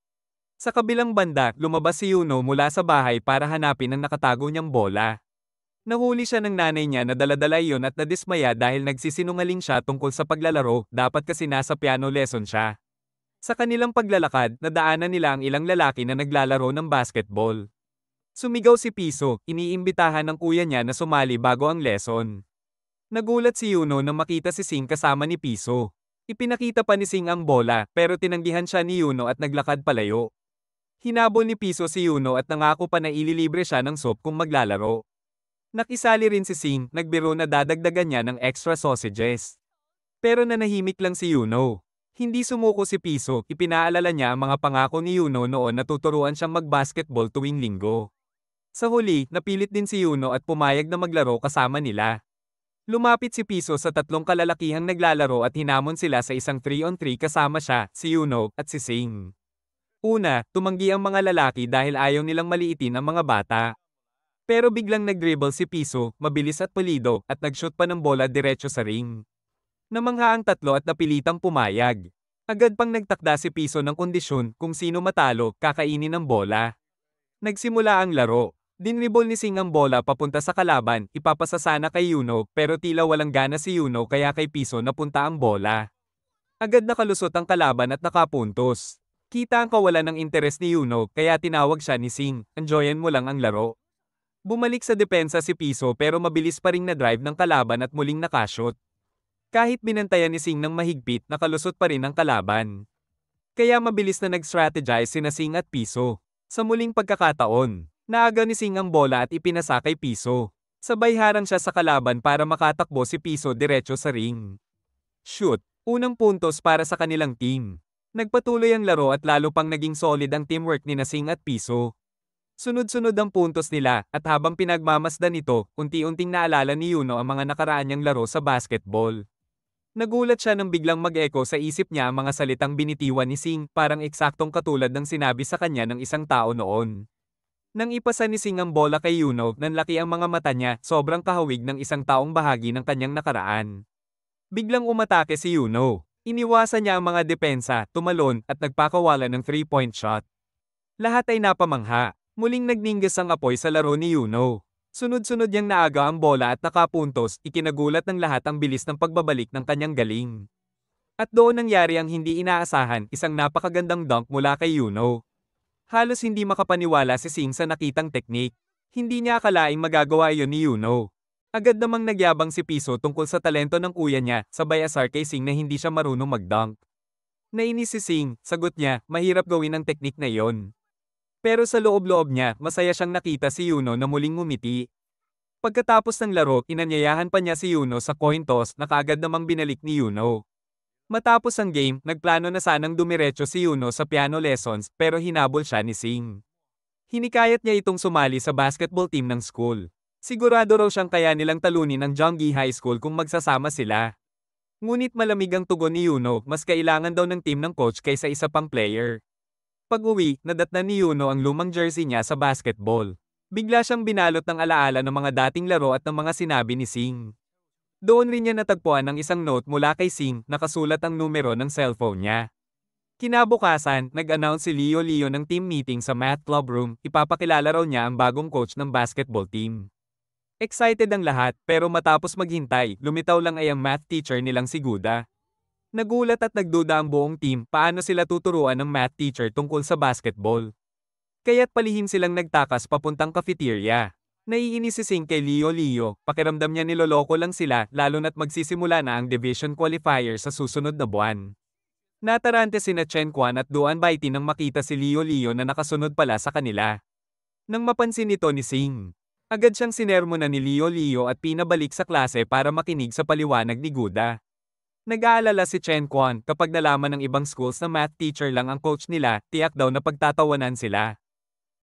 Sa kabilang banda, lumabas si Yuno mula sa bahay para hanapin ang nakatago niyang bola. Nahuli siya ng nanay niya na dala-dala iyon at nadismaya dahil nagsisinungaling siya tungkol sa paglalaro, dapat kasi nasa piano lesson siya. Sa kanilang paglalakad, nadaanan nila ang ilang lalaki na naglalaro ng basketball. Sumigaw si Piso, iniimbitahan ng kuya niya na sumali bago ang lesson. Nagulat si Yuno nang makita si Sing kasama ni Piso. Ipinakita pa ni Sing ang bola pero tinanggihan siya ni Yuno at naglakad palayo. Hinabol ni Piso si Yuno at nangako pa na ililibre siya ng soap kung maglalaro. Nakisali rin si Sing, nagbiro na dadagdagan niya ng extra sausages. Pero nanahimik lang si Yuno. Hindi sumuko si Piso, ipinaalala niya ang mga pangako ni Yuno noon na tuturuan siyang mag-basketball tuwing linggo. Sa huli, napilit din si Yuno at pumayag na maglaro kasama nila. Lumapit si Piso sa tatlong kalalakihang naglalaro at hinamon sila sa isang 3-on-3 kasama siya, si Yuno, at si Sing. Una, tumanggi ang mga lalaki dahil ayaw nilang maliitin ang mga bata. Pero biglang nag-dribble si Piso, mabilis at pulido, at nag-shoot pa ng bola diretso sa ring. Namangha ang tatlo at napilitang pumayag. Agad pang nagtakda si Piso ng kondisyon kung sino matalo, kakainin ng bola. Nagsimula ang laro. Dinribble ni Sing ang bola papunta sa kalaban, ipapasa sana kay Yuno pero tila walang gana si Yuno kaya kay Piso napunta ang bola. Agad nakalusot ang kalaban at nakapuntos. Kita ang kawalan ng interes ni Yuno kaya tinawag siya ni Sing, enjoyin mo lang ang laro. Bumalik sa depensa si Piso pero mabilis pa ring na-drive ng kalaban at muling nakashot. Kahit binantayan ni Sing ng mahigpit, nakalusot pa rin ang kalaban. Kaya mabilis na nag-strategize sina Sing at Piso. Sa muling pagkakataon, naaga ni Sing ang bola at ipinasa kay Piso. Sabay harang siya sa kalaban para makatakbo si Piso diretso sa ring. Shoot! Unang puntos para sa kanilang team. Nagpatuloy ang laro at lalo pang naging solid ang teamwork ni Sing at Piso. Sunod-sunod ang puntos nila, at habang pinagmamasdan ito, unti-unting naalala ni Yuno ang mga nakaraan niyang laro sa basketball. Nagulat siya nang biglang mag-echo sa isip niya ang mga salitang binitiwan ni Sing, parang eksaktong katulad ng sinabi sa kanya ng isang tao noon. Nang ipasa ni Sing ang bola kay Yuno, nanlaki ang mga mata niya, sobrang kahawig ng isang taong bahagi ng kanyang nakaraan. Biglang umatake si Yuno. Iniwasan niya ang mga depensa, tumalon, at nagpakawalan ng 3-point shot. Lahat ay napamangha. Muling nagningas ang apoy sa laro ni Yuno. Sunod-sunod niyang naaga ang bola at nakapuntos, ikinagulat ng lahat ang bilis ng pagbabalik ng kanyang galing. At doon nangyari ang hindi inaasahan, isang napakagandang dunk mula kay Yuno. Halos hindi makapaniwala si Sing sa nakitang teknik. Hindi niya akalaing magagawa iyon ni Yuno. Agad namang nagyabang si Piso tungkol sa talento ng kuya niya, sabay asar kay Sing na hindi siya marunong mag-dunk. Nainis si Sing, sagot niya, mahirap gawin ang teknik na iyon. Pero sa loob-loob niya, masaya siyang nakita si Yuno na muling ngumiti. Pagkatapos ng laro, inanyayahan pa niya si Yuno sa coin toss na kaagad namang binalik ni Yuno. Matapos ang game, nagplano na sanang dumiretso si Yuno sa piano lessons pero hinabol siya ni Sing. Hinikayat niya itong sumali sa basketball team ng school. Sigurado raw siyang kaya nilang talunin ang Jonggi High School kung magsasama sila. Ngunit malamig ang tugon ni Yuno, mas kailangan daw ng team ng coach kaysa isa pang player. Pag-uwi, nadatnan ni Yuno ang lumang jersey niya sa basketball. Bigla siyang binalot ng alaala ng mga dating laro at ng mga sinabi ni Sing. Doon rin niya natagpuan ang isang note mula kay Sing, nakasulat ang numero ng cellphone niya. Kinabukasan, nag-announce si Leo ng team meeting sa math club room, ipapakilala raw niya ang bagong coach ng basketball team. Excited ang lahat, pero matapos maghintay, lumitaw lang ay ang math teacher nilang si Guda. Nagulat at nagduda ang buong team paano sila tuturuan ng math teacher tungkol sa basketball. Kaya't palihim silang nagtakas papuntang cafeteria. Naiinis si Sing kay Leo, pakiramdam niya niloloko lang sila lalo na't magsisimula na ang division qualifier sa susunod na buwan. Natarante sina Chen Quan at Duan Baiti nang makita si Leo na nakasunod pala sa kanila. Nang mapansin ito ni Sing, agad siyang sinermonan ni Leo at pinabalik sa klase para makinig sa paliwanag ni Guda. Nag-aalala si Chen Quan kapag nalaman ng ibang schools na math teacher lang ang coach nila, tiyak daw na pagtatawanan sila.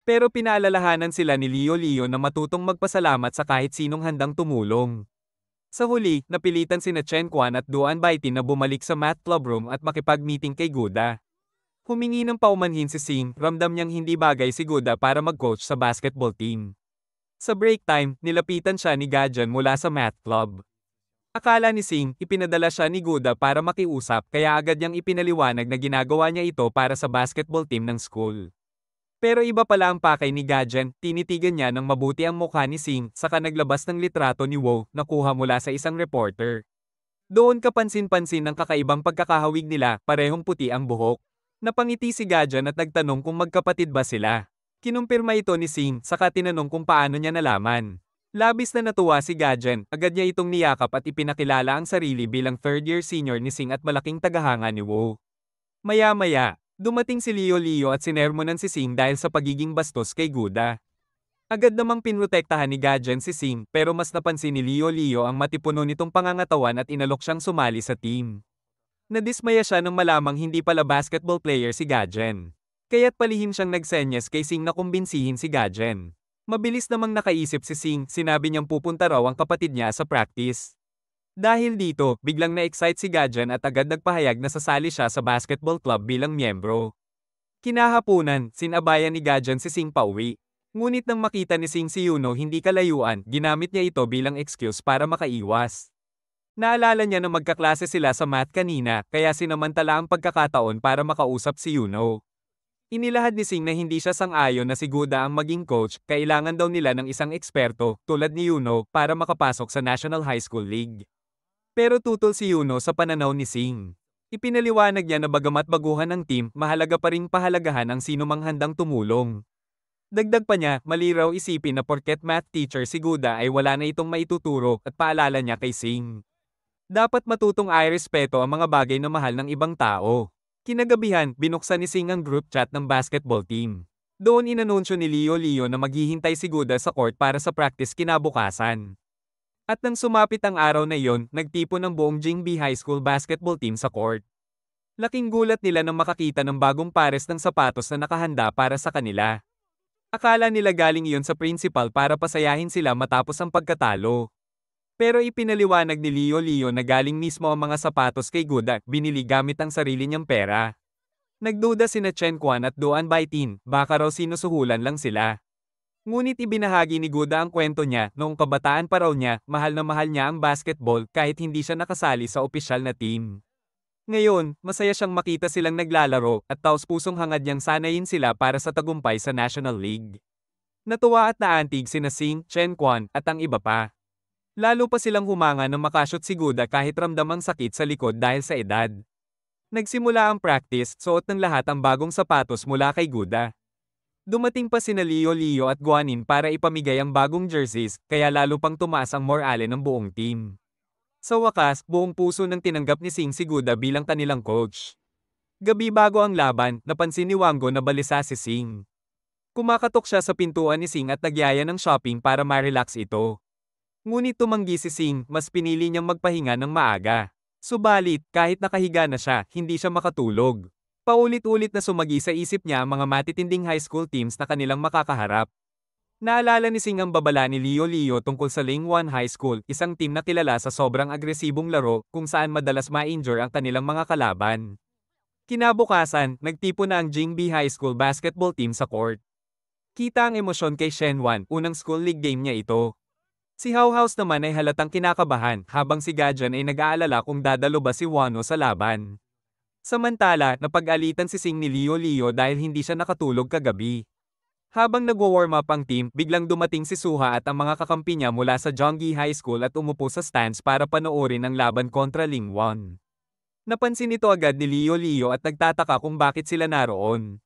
Pero pinaalalahanan sila ni Leo na matutong magpasalamat sa kahit sinong handang tumulong. Sa huli, napilitan sina Chen Quan at Duan Baiti na bumalik sa math club room at makipag-meeting kay Guda. Humingi ng paumanhin si Sing, ramdam niyang hindi bagay si Guda para mag-coach sa basketball team. Sa break time, nilapitan siya ni Gajan mula sa math club. Akala ni Sing, ipinadala siya ni Guda para makiusap kaya agad niyang ipinaliwanag na ginagawa niya ito para sa basketball team ng school. Pero iba pala ang pakay ni Gajan, tinitigan niya ng mabuti ang mukha ni Sing, saka naglabas ng litrato ni Wo, na kuha mula sa isang reporter. Doon kapansin-pansin ang kakaibang pagkakahawig nila, parehong puti ang buhok. Napangiti si Gajan at nagtanong kung magkapatid ba sila. Kinumpirma ito ni Sing, saka tinanong kung paano niya nalaman. Labis na natuwa si Gajan, agad niya itong niyakap at ipinakilala ang sarili bilang third-year senior ni Sing at malaking tagahanga ni Wo. Maya-maya, dumating si Leo at sinermonan si Sing dahil sa pagiging bastos kay Guda. Agad namang pinrotektahan ni Gajan si Sing pero mas napansin ni Leo ang matipuno nitong pangangatawan at inalok siyang sumali sa team. Nadismaya siya nang malamang hindi pala basketball player si Gajan. Kaya't palihim siyang nagsenyas kay Sing na kumbinsihin si Gajan. Mabilis namang nakaisip si Sing, sinabi niyang pupunta raw ang kapatid niya sa practice. Dahil dito, biglang na-excite si Gajan at agad nagpahayag na sasali siya sa basketball club bilang miyembro. Kinahapunan, sinabayan ni Gajan si Sing pauwi. Ngunit nang makita ni Sing si Yuno hindi kalayuan, ginamit niya ito bilang excuse para makaiwas. Naalala niya na magkaklase sila sa math kanina, kaya sinamantala ang pagkakataon para makausap si Yuno. Inilahad ni Sing na hindi siya sang-ayon na si Guda ang maging coach, kailangan daw nila ng isang eksperto, tulad ni Yuno, para makapasok sa National High School League. Pero tutol si Yuno sa pananaw ni Sing. Ipinaliwanag niya na bagamat baguhan ang team, mahalaga pa ring pahalagahan ang sinumang handang tumulong. Dagdag pa niya, mali raw isipin na porket math teacher si Guda ay wala na itong maituturo at paalala niya kay Sing. Dapat matutong respeto ang mga bagay na mahal ng ibang tao. Kinagabihan, binuksan ni Sing ang group chat ng basketball team. Doon inanunsyo ni Leo na maghihintay si Guda sa court para sa practice kinabukasan. At nang sumapit ang araw na iyon, nagtipon ng buong Jingbi High School basketball team sa court. Laking gulat nila nang makakita ng bagong pares ng sapatos na nakahanda para sa kanila. Akala nila galing iyon sa principal para pasayahin sila matapos ang pagkatalo. Pero ipinaliwanag ni Leo na galing mismo ang mga sapatos kay Guda, binili gamit ang sarili niyang pera. Nagduda sina Chen Quan at Duan Baitin, baka raw sinusuhulan lang sila. Ngunit ibinahagi ni Guda ang kwento niya, noong kabataan pa raw niya, mahal na mahal niya ang basketball kahit hindi siya nakasali sa opisyal na team. Ngayon, masaya siyang makita silang naglalaro at taos-pusong hangad niyang sanayin sila para sa tagumpay sa National League. Natuwa at naantig sina Sing, Chen Quan, at ang iba pa. Lalo pa silang humanga nang makashot si Guda kahit ramdam ang sakit sa likod dahil sa edad. Nagsimula ang practice, suot ng lahat ang bagong sapatos mula kay Guda. Dumating pa sina Leo at Guanin para ipamigay ang bagong jerseys, kaya lalo pang tumaas ang morale ng buong team. Sa wakas, buong puso nang tinanggap ni Sing si Guda bilang kanilang coach. Gabi bago ang laban, napansin ni Wango na balisa si Sing. Kumakatok siya sa pintuan ni Sing at nagyaya ng shopping para ma-relax ito. Ngunit tumanggi si Sing, mas pinili niyang magpahinga ng maaga. Subalit, kahit nakahiga na siya, hindi siya makatulog. Paulit-ulit na sumagi sa isip niya ang mga matitinding high school teams na kanilang makakaharap. Naalala ni Sing ang babala ni Leo tungkol sa Lingwan High School, isang team na kilala sa sobrang agresibong laro kung saan madalas ma-injure ang kanilang mga kalaban. Kinabukasan, nagtipon na ang Jingbi High School basketball team sa court. Kita ang emosyon kay Shenwan, unang school league game niya ito. Si Hauhaus naman ay halatang kinakabahan habang si Gajan ay nag-aalala kung dadalo ba si Wano sa laban. Samantala, napag-alitan si Sing ni Leo dahil hindi siya nakatulog kagabi. Habang nagwo-warm up ang team, biglang dumating si Suha at ang mga kakampi niya mula sa Jonggi High School at umupo sa stands para panoorin ang laban kontra Lingwan. Napansin ito agad ni Leo at nagtataka kung bakit sila naroon.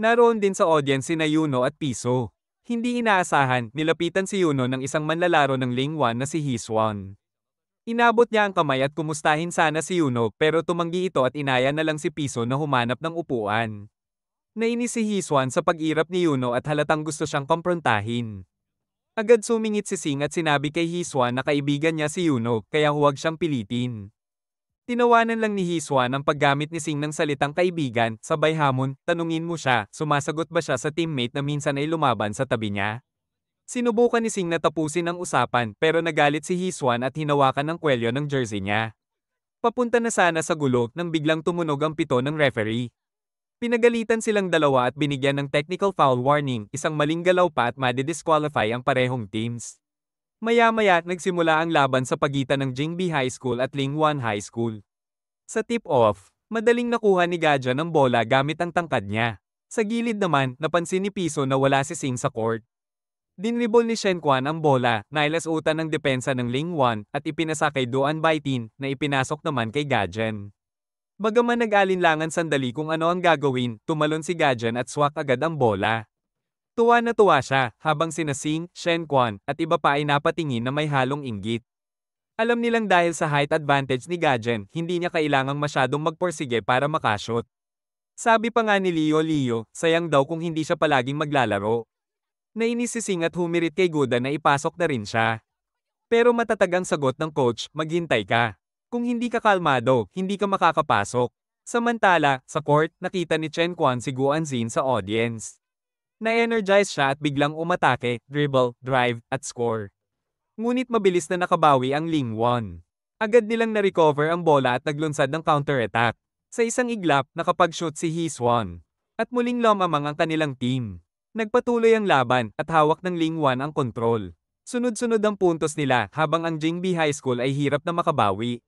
Naroon din sa audience sina Yuno at Piso. Hindi inaasahan, nilapitan si Yuno ng isang manlalaro ng Lingwan na si Hiswan. Inabot niya ang kamay at kumustahin sana si Yuno pero tumanggi ito at inaya na lang si Piso na humanap ng upuan. Nainis si Hiswan sa pag-irap ni Yuno at halatang gusto siyang komprontahin. Agad sumingit si Sing at sinabi kay Hiswan na kaibigan niya si Yuno kaya huwag siyang pilitin. Tinawanan lang ni Hiswan ang paggamit ni Sing ng salitang kaibigan, sabay hamon, tanungin mo siya, sumasagot ba siya sa teammate na minsan ay lumaban sa tabi niya? Sinubukan ni Sing na tapusin ang usapan pero nagalit si Hiswan at hinawakan ng kwelyo ng jersey niya. Papunta na sana sa gulo nang biglang tumunog ang pito ng referee. Pinagalitan silang dalawa at binigyan ng technical foul warning, isang maling galaw pa at madidisqualify ang parehong teams. Maya-maya, nagsimula ang laban sa pagitan ng Jingbi High School at Lingwan High School. Sa tip-off, madaling nakuha ni Gaja ng bola gamit ang tangkad niya. Sa gilid naman, napansin ni Piso na wala si Sing sa court. Dinribol ni Shenquan ang bola, nailasutan ng depensa ng Lingwan, at ipinasa kay Duan Baitin, na ipinasok naman kay Gajen. Bagaman nag-alinlangan sandali kung ano ang gagawin, tumalon si Gajen at swak agad ang bola. Tuwa na tuwa siya, habang sina Sing, Shenquan, at iba pa ay napatingin na may halong inggit. Alam nilang dahil sa height advantage ni Gajen, hindi niya kailangang masyadong magporsige para makashot. Sabi pa nga ni Leo, sayang daw kung hindi siya palaging maglalaro. Nainis si Sing at humirit kay Guda na ipasok na rin siya. Pero matatag ang sagot ng coach, maghintay ka. Kung hindi ka kalmado, hindi ka makakapasok. Samantala, sa court, nakita ni Chen Quan si Guanzin sa audience. Na-energize siya at biglang umatake, dribble, drive, at score. Ngunit mabilis na nakabawi ang Lingwan. Agad nilang na-recover ang bola at naglunsad ng counter-attack. Sa isang iglap, nakapag-shoot si Hiswan. At muling lumamang ang kanilang team. Nagpatuloy ang laban at hawak ng Lingwan ang kontrol. Sunod-sunod ang puntos nila habang ang Jingbi High School ay hirap na makabawi.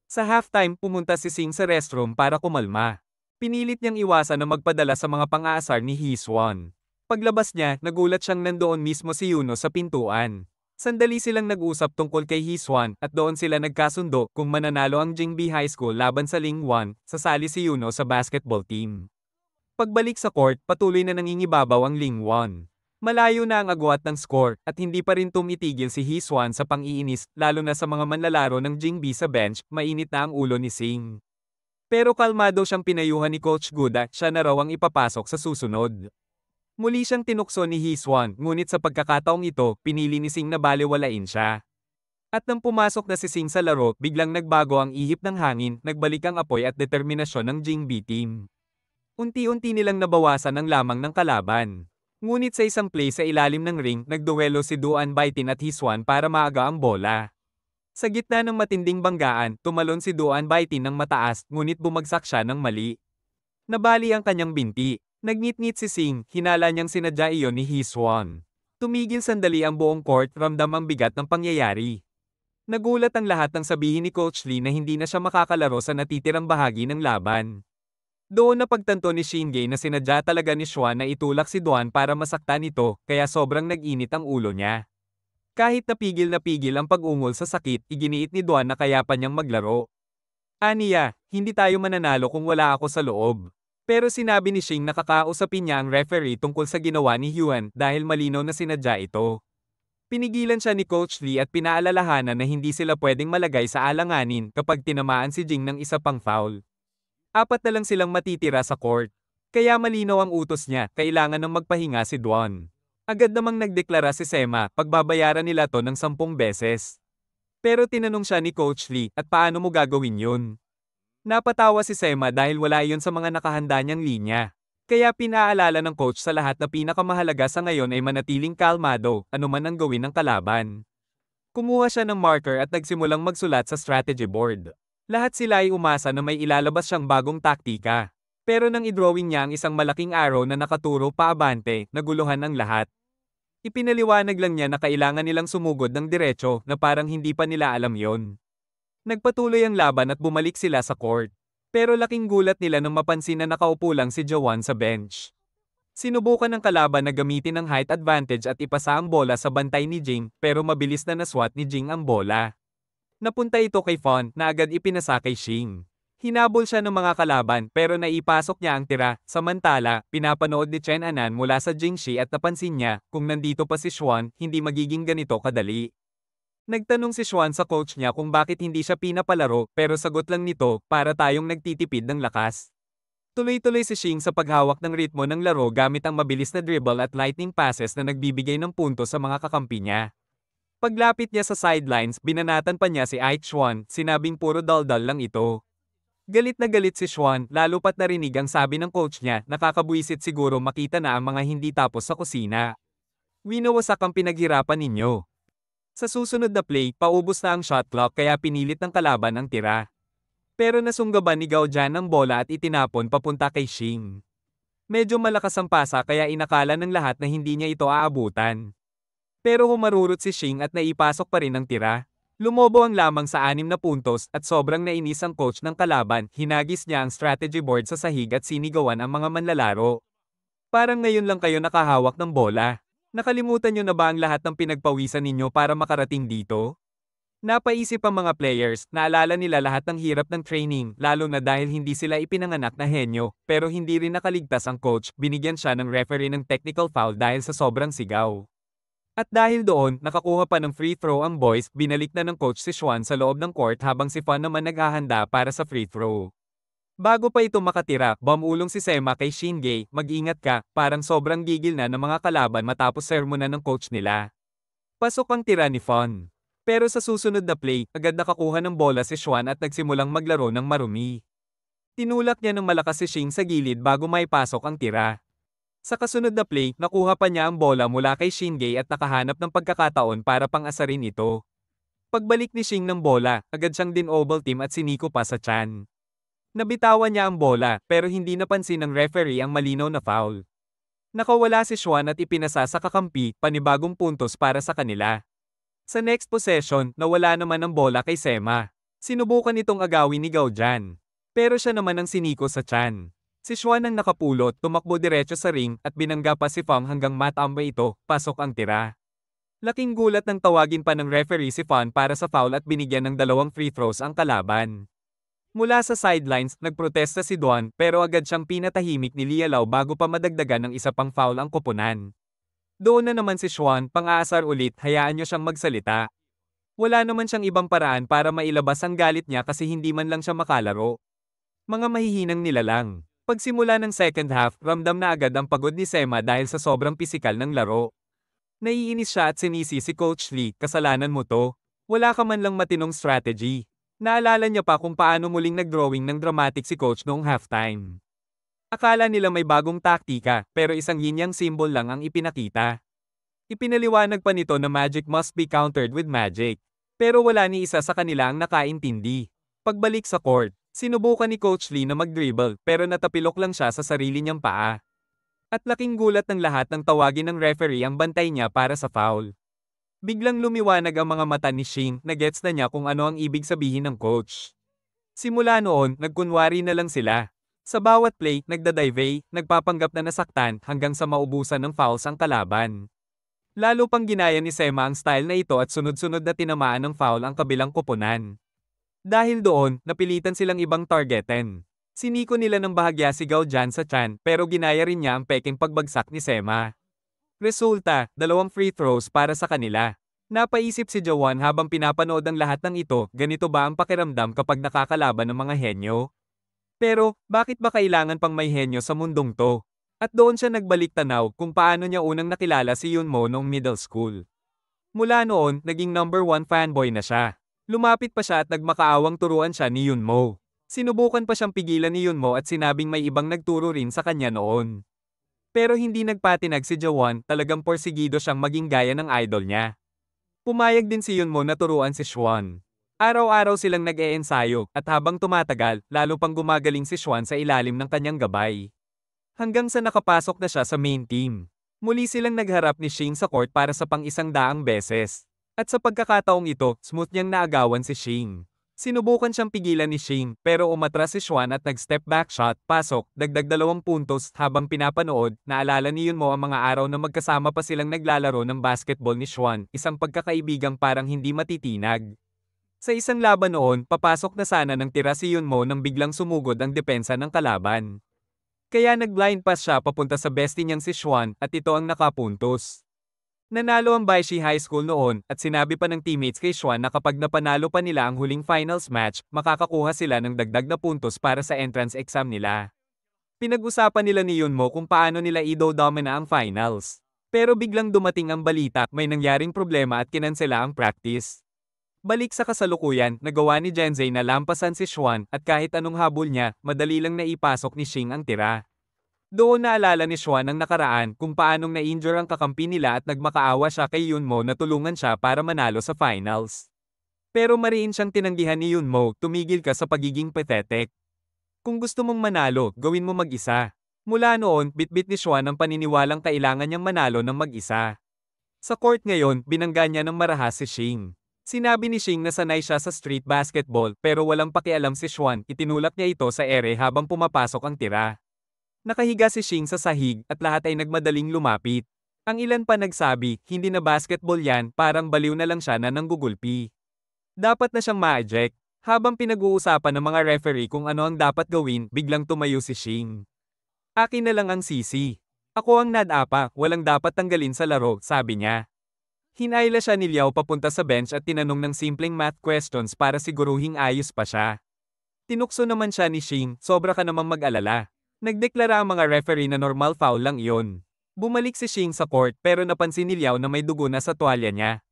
Sa halftime, pumunta si Sing sa restroom para kumalma. Pinilit niyang iwasan na magpadala sa mga pang-aasar ni Hiswan. Paglabas niya, nagulat siyang nandoon mismo si Yuno sa pintuan. Sandali silang nag-usap tungkol kay Hiswan at doon sila nagkasundo kung mananalo ang Jingbi High School laban sa Lingwan, sasali si Yuno sa basketball team. Pagbalik sa court, patuloy na nangingibabaw ang Lingwan. Malayo na ang agwat ng score at hindi pa rin tumitigil si Hiswan sa pang-iinis lalo na sa mga manlalaro ng Jingbi sa bench, mainit na ang ulo ni Sing. Pero kalmado siyang pinayuhan ni Coach Guda, siya na raw ang ipapasok sa susunod. Muli siyang tinukso ni Hiswan, ngunit sa pagkakataong ito, pinili ni Sing na balewalain siya. At nang pumasok na si Sing sa laro, biglang nagbago ang ihip ng hangin, nagbalik ang apoy at determinasyon ng Jingbi team. Unti-unti nilang nabawasan ang lamang ng kalaban. Ngunit sa isang play sa ilalim ng ring, nagduwelo si Duan Baitin at Hiswan para maaga ang bola. Sa gitna ng matinding banggaan, tumalon si Duan Baitin ng mataas, ngunit bumagsak siya ng mali. Nabali ang kanyang binti. Nagngit-ngit si Sing, hinala niyang sinadya iyon ni Hiswan. Tumigil sandali ang buong court, ramdam ang bigat ng pangyayari. Nagulat ang lahat nang sabihin ni Coach Lee na hindi na siya makakalaro sa natitirang bahagi ng laban. Doon napagtanto ni Shinge na sinadya talaga ni Xuan na itulak si Duan para masaktan ito, kaya sobrang nag-init ang ulo niya. Kahit napigil ang pag-ungol sa sakit, iginiit ni Duan na kaya pa niyang maglaro. Aniya, hindi tayo mananalo kung wala ako sa loob. Pero sinabi ni Shing na kakausapin niya ang referee tungkol sa ginawa ni Huan dahil malinaw na sinadya ito. Pinigilan siya ni Coach Lee at pinaalalahanan na hindi sila pwedeng malagay sa alanganin kapag tinamaan si Jing ng isa pang foul. Apat na lang silang matitira sa court. Kaya malinaw ang utos niya, kailangan ng magpahinga si Duan. Agad namang nagdeklara si Sema, pagbabayaran nila to ng 10 beses. Pero tinanong siya ni Coach Lee, at paano mo gagawin yun? Napatawa si Sema dahil wala yun sa mga nakahanda niyang linya. Kaya pinaalala ng coach sa lahat na pinakamahalaga sa ngayon ay manatiling kalmado, anuman ang gawin ng kalaban. Kumuha siya ng marker at nagsimulang magsulat sa strategy board. Lahat sila ay umasa na may ilalabas siyang bagong taktika. Pero nang idrawing niya ang isang malaking arrow na nakaturo paabante, naguluhan ang lahat. Ipinaliwanag lang niya na kailangan nilang sumugod ng diretso na parang hindi pa nila alam yon. Nagpatuloy ang laban at bumalik sila sa court. Pero laking gulat nila nang mapansin na nakaupo lang si Jawan sa bench. Sinubukan ng kalaban na gamitin ang height advantage at ipasa ang bola sa bantay ni Jing, pero mabilis na naswat ni Jing ang bola. Napunta ito kay Fon na agad ipinasa kay Shing. Hinabol siya ng mga kalaban pero naipasok niya ang tira. Samantala, pinapanood ni Chen Anan mula sa Jingxi at napansin niya, kung nandito pa si Xuan, hindi magiging ganito kadali. Nagtanong si Xuan sa coach niya kung bakit hindi siya pinapalaro pero sagot lang nito, para tayong nagtitipid ng lakas. Tuloy-tuloy si Xing sa paghawak ng ritmo ng laro gamit ang mabilis na dribble at lightning passes na nagbibigay ng punto sa mga kakampi niya. Paglapit niya sa sidelines, binanatan pa niya si Ike Xuan, sinabing puro daldal lang ito. Galit na galit si Xuan, lalo pat narinig ang sabi ng coach niya, nakakabwisit siguro makita na ang mga hindi tapos sa kusina. Winawasak ang pinaghirapan ninyo. Sa susunod na play, paubos na ang shot clock kaya pinilit ng kalaban ang tira. Pero nasunggaban ni Gao Jian ang bola at itinapon papunta kay Xing. Medyo malakas ang pasa kaya inakala ng lahat na hindi niya ito aabutan. Pero humarurot si Xing at naipasok pa rin ang tira. Lumobo ang lamang sa 6 na puntos at sobrang nainis ang coach ng kalaban, hinagis niya ang strategy board sa sahig at sinigawan ang mga manlalaro. Parang ngayon lang kayo nakahawak ng bola. Nakalimutan niyo na ba ang lahat ng pinagpawisan ninyo para makarating dito? Napaisip ang mga players, naalala nila lahat ng hirap ng training, lalo na dahil hindi sila ipinanganak na henyo, pero hindi rin nakaligtas ang coach, binigyan siya ng referee ng technical foul dahil sa sobrang sigaw. At dahil doon, nakakuha pa ng free throw ang boys, binalik na ng coach si Xuan sa loob ng court habang si Fan naman naghahanda para sa free throw. Bago pa ito makatira, bumulong si Sema kay Shinge, mag-ingat ka, parang sobrang gigil na ng mga kalaban matapos sermonan ng coach nila. Pasok ang tira ni Fan. Pero sa susunod na play, agad nakakuha ng bola si Xuan at nagsimulang maglaro ng marumi. Tinulak niya ng malakas si Xing sa gilid bago maipasok ang tira. Sa kasunod na play, nakuha pa niya ang bola mula kay Shinge at nakahanap ng pagkakataon para pang-asarin ito. Pagbalik ni Xing ng bola, agad siyang din-double team at siniko pa sa tiyan. Nabitawan niya ang bola, pero hindi napansin ng referee ang malinaw na foul. Nakawala si Xuan at ipinasa sa kakampi, panibagong puntos para sa kanila. Sa next possession, nawala naman ang bola kay Sema. Sinubukan itong agawin ni Gao Jian. Pero siya naman ang siniko sa tiyan. Si Xuan ang nakapulot, tumakbo diretso sa ring at binangga pa si Fang hanggang matambay ito, pasok ang tira. Laking gulat nang tawagin pa ng referee si Fan para sa foul at binigyan ng 2 free throws ang kalaban. Mula sa sidelines, nagprotesta si Duan pero agad siyang pinatahimik ni Lialao bago pa madagdagan ng isa pang foul ang koponan. Doon na naman si Xuan, pang-aasar ulit, hayaan niyo siyang magsalita. Wala naman siyang ibang paraan para mailabas ang galit niya kasi hindi man lang siya makalaro. Mga mahihinang nilalang. Pagsimula ng second half, ramdam na agad ang pagod ni Sema dahil sa sobrang pisikal ng laro. Naiinis siya at sinisi si Coach Lee, kasalanan mo to. Wala ka man lang matinong strategy. Naalala niya pa kung paano muling nag-drawing ng dramatic si Coach noong halftime. Akala nila may bagong taktika, pero isang yin-yang symbol lang ang ipinakita. Ipinaliwanag pa nito na magic must be countered with magic. Pero wala ni isa sa kanila ang nakaintindi. Pagbalik sa court, sinubukan ni Coach Lee na mag-dribble pero natapilok lang siya sa sarili niyang paa. At laking gulat ng lahat nang tawagin ng referee ang bantay niya para sa foul. Biglang lumiwanag ang mga mata ni Xing, na gets na niya kung ano ang ibig sabihin ng coach. Simula noon, nagkunwari na lang sila. Sa bawat play, nagdadive, nagpapanggap na nasaktan hanggang sa maubusan ng fouls ang kalaban. Lalo pang ginaya ni Sema ang style na ito at sunod-sunod na tinamaan ng foul ang kabilang koponan. Dahil doon, napilitan silang ibang targetin. Siniko nila ng bahagya si Gao Jian sa tiyan pero ginaya rin niya ang peking pagbagsak ni Sema. Resulta, 2 free throws para sa kanila. Napaisip si Jawan habang pinapanood ang lahat ng ito, ganito ba ang pakiramdam kapag nakakalaban ng mga henyo? Pero, bakit ba kailangan pang may henyo sa mundong to? At doon siya nagbalik tanaw kung paano niya unang nakilala si Yunmo noong middle school. Mula noon, naging #1 fanboy na siya. Lumapit pa siya at nagmakaawang turuan siya ni Yunmo. Sinubukan pa siyang pigilan ni Yunmo at sinabing may ibang nagturo rin sa kanya noon. Pero hindi nagpatinag si Jawan, talagang porsigido siyang maging gaya ng idol niya. Pumayag din si Yunmo na turuan si Xuan. Araw-araw silang nag-e-ensayo, at habang tumatagal, lalo pang gumagaling si Xuan sa ilalim ng kanyang gabay. Hanggang sa nakapasok na siya sa main team. Muli silang nagharap ni Xing sa court para sa pang-100 beses. At sa pagkakataong ito, smooth niyang naagawan si Xing. Sinubukan siyang pigilan ni Xing, pero umatras si Xuan at nag-step back shot, pasok, dagdag 2 puntos. Habang pinapanood, naalala ni Yunmo ang mga araw na magkasama pa silang naglalaro ng basketball ni Xuan, isang pagkakaibigang parang hindi matitinag. Sa isang laban noon, papasok na sana ng tira si Yunmo nang biglang sumugod ang depensa ng kalaban. Kaya nag-blind pass siya papunta sa bestie niyang si Xuan at ito ang nakapuntos. Nanalo ang Baishi High School noon at sinabi pa ng teammates kay Xuan na kapag napanalo pa nila ang huling finals match, makakakuha sila ng dagdag na puntos para sa entrance exam nila. Pinag-usapan nila ni Yunmo kung paano nila ido-domina ang finals. Pero biglang dumating ang balita, may nangyaring problema at kinansela ang practice. Balik sa kasalukuyan, nagawa ni Jenzei na lampasan si Xuan at kahit anong habol niya, madali lang naipasok ni Xing ang tira. Doon naalala ni Xuan ang nakaraan kung paanong na-injure ang kakampi nila at nagmakaawa siya kay Yunmo na tulungan siya para manalo sa finals. Pero mariin siyang tinanggihan ni Yunmo, tumigil ka sa pagiging pathetic. Kung gusto mong manalo, gawin mo mag-isa. Mula noon, bitbit ni Xuan ang paniniwalang kailangan niyang manalo ng mag-isa. Sa court ngayon, binangga niya ng marahas si Xing. Sinabi ni Xing na sanay siya sa street basketball pero walang pakialam si Xuan, itinulak niya ito sa ere habang pumapasok ang tira. Nakahiga si Xing sa sahig at lahat ay nagmadaling lumapit. Ang ilan pa nagsabi, hindi na basketball yan, parang baliw na lang siya na nanggugulpi. Dapat na siyang ma-eject. Habang pinag-uusapan ng mga referee kung ano ang dapat gawin, biglang tumayo si Xing. Akin na lang ang sisi. Ako ang nadapa, walang dapat tanggalin sa laro, sabi niya. Hinayla siya ni Liao papunta sa bench at tinanong ng simpleng math questions para siguruhing ayos pa siya. Tinukso naman siya ni Xing, sobra ka namang mag-alala. Nagdeklara ang mga referee na normal foul lang iyon. Bumalik si Xing sa court pero napansin ni Liao na may dugo na sa tuwalya niya.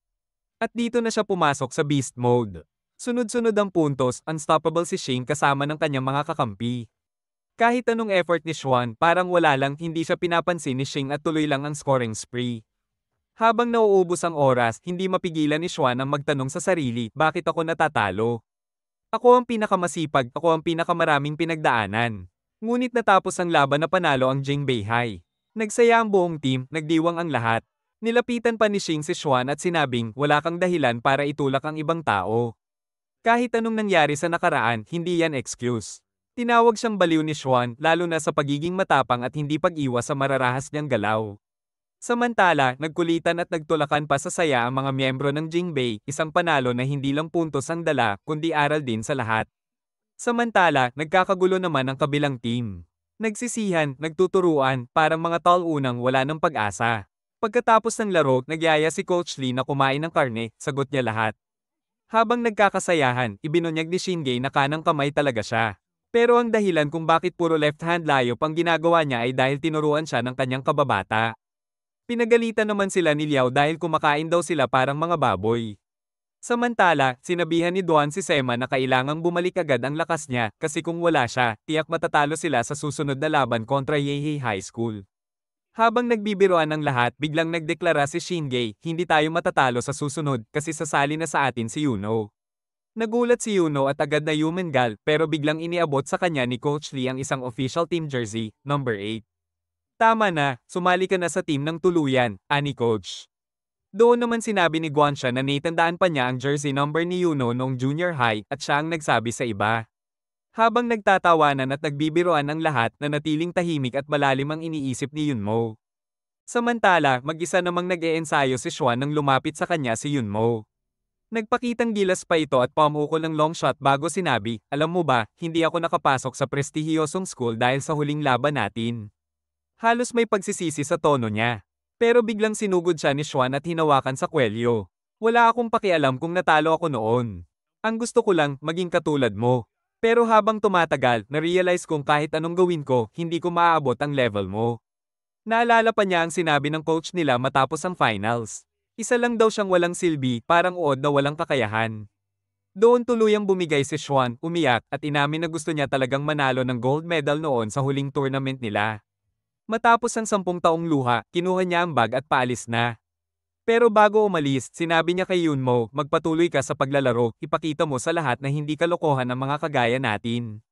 At dito na siya pumasok sa beast mode. Sunod-sunod ang puntos, unstoppable si Xing kasama ng kanyang mga kakampi. Kahit anong effort ni Xuan, parang wala lang, hindi siya pinapansin ni Xing at tuloy lang ang scoring spree. Habang nauubos ang oras, hindi mapigilan ni Xuan ang magtanong sa sarili, bakit ako natatalo? Ako ang pinakamasipag, ako ang pinakamaraming pinagdaanan. Ngunit natapos ang laban na panalo ang Jingbei High. Nagsaya ang buong team, nagdiwang ang lahat. Nilapitan pa ni Xing si Xuan at sinabing, wala kang dahilan para itulak ang ibang tao. Kahit anong nangyari sa nakaraan, hindi yan excuse. Tinawag siyang baliw ni Xuan, lalo na sa pagiging matapang at hindi pag-iwas sa mararahas niyang galaw. Samantala, nagkulitan at nagtulakan pa sa saya ang mga miyembro ng Jingbei, isang panalo na hindi lang puntos ang dala, kundi aral din sa lahat. Samantala, nagkakagulo naman ang kabilang team. Nagsisihan, nagtuturuan, parang mga tall-unang wala ng pag-asa. Pagkatapos ng laro, nagyaya si Coach Lee na kumain ng karne, sagot niya lahat. Habang nagkakasayahan, ibinunyag ni Shinge na kanang kamay talaga siya. Pero ang dahilan kung bakit puro left-hand layup ang ginagawa niya ay dahil tinuruan siya ng kanyang kababata. Pinagalitan naman sila ni Liao dahil kumakain daw sila parang mga baboy. Samantala, sinabihan ni Duan si Sema na kailangang bumalik agad ang lakas niya kasi kung wala siya, tiyak matatalo sila sa susunod na laban kontra Yeihei High School. Habang nagbibiroan ang lahat, biglang nagdeklara si Shinge, hindi tayo matatalo sa susunod kasi sasali na sa atin si Yuno. Nagulat si Yuno at agad na yumengal pero biglang iniabot sa kanya ni Coach Lee ang isang official team jersey, number 8. Tama na, sumali ka na sa team ng tuluyan, ani Coach. Doon naman sinabi ni Guansha na naitandaan pa niya ang jersey number ni Yuno noong junior high at siya ang nagsabi sa iba. Habang nagtatawanan at nagbibiroan ang lahat, nanatiling tahimik at malalim ang iniisip ni Yunmo. Samantala, mag-isa namang nag-eensayo si Xuan nang lumapit sa kanya si Yunmo. Nagpakitang gilas pa ito at pamukol ng long shot bago sinabi, alam mo ba, hindi ako nakapasok sa prestihiyosong school dahil sa huling laban natin. Halos may pagsisisi sa tono niya. Pero biglang sinugod siya ni Xuan at hinawakan sa kwelyo. Wala akong pakialam kung natalo ako noon. Ang gusto ko lang, maging katulad mo. Pero habang tumatagal, na-realize kong kahit anong gawin ko, hindi ko maaabot ang level mo. Naalala pa niya ang sinabi ng coach nila matapos ang finals. Isa lang daw siyang walang silbi, parang uod na walang kakayahan. Doon tuluyang bumigay si Xuan, umiyak, at inamin na gusto niya talagang manalo ng gold medal noon sa huling tournament nila. Matapos ang 10 taong luha, kinuha niya ang bag at paalis na. Pero bago umalis, sinabi niya kay Yunmo, magpatuloy ka sa paglalaro, ipakita mo sa lahat na hindi kalokohan ang mga kagaya natin.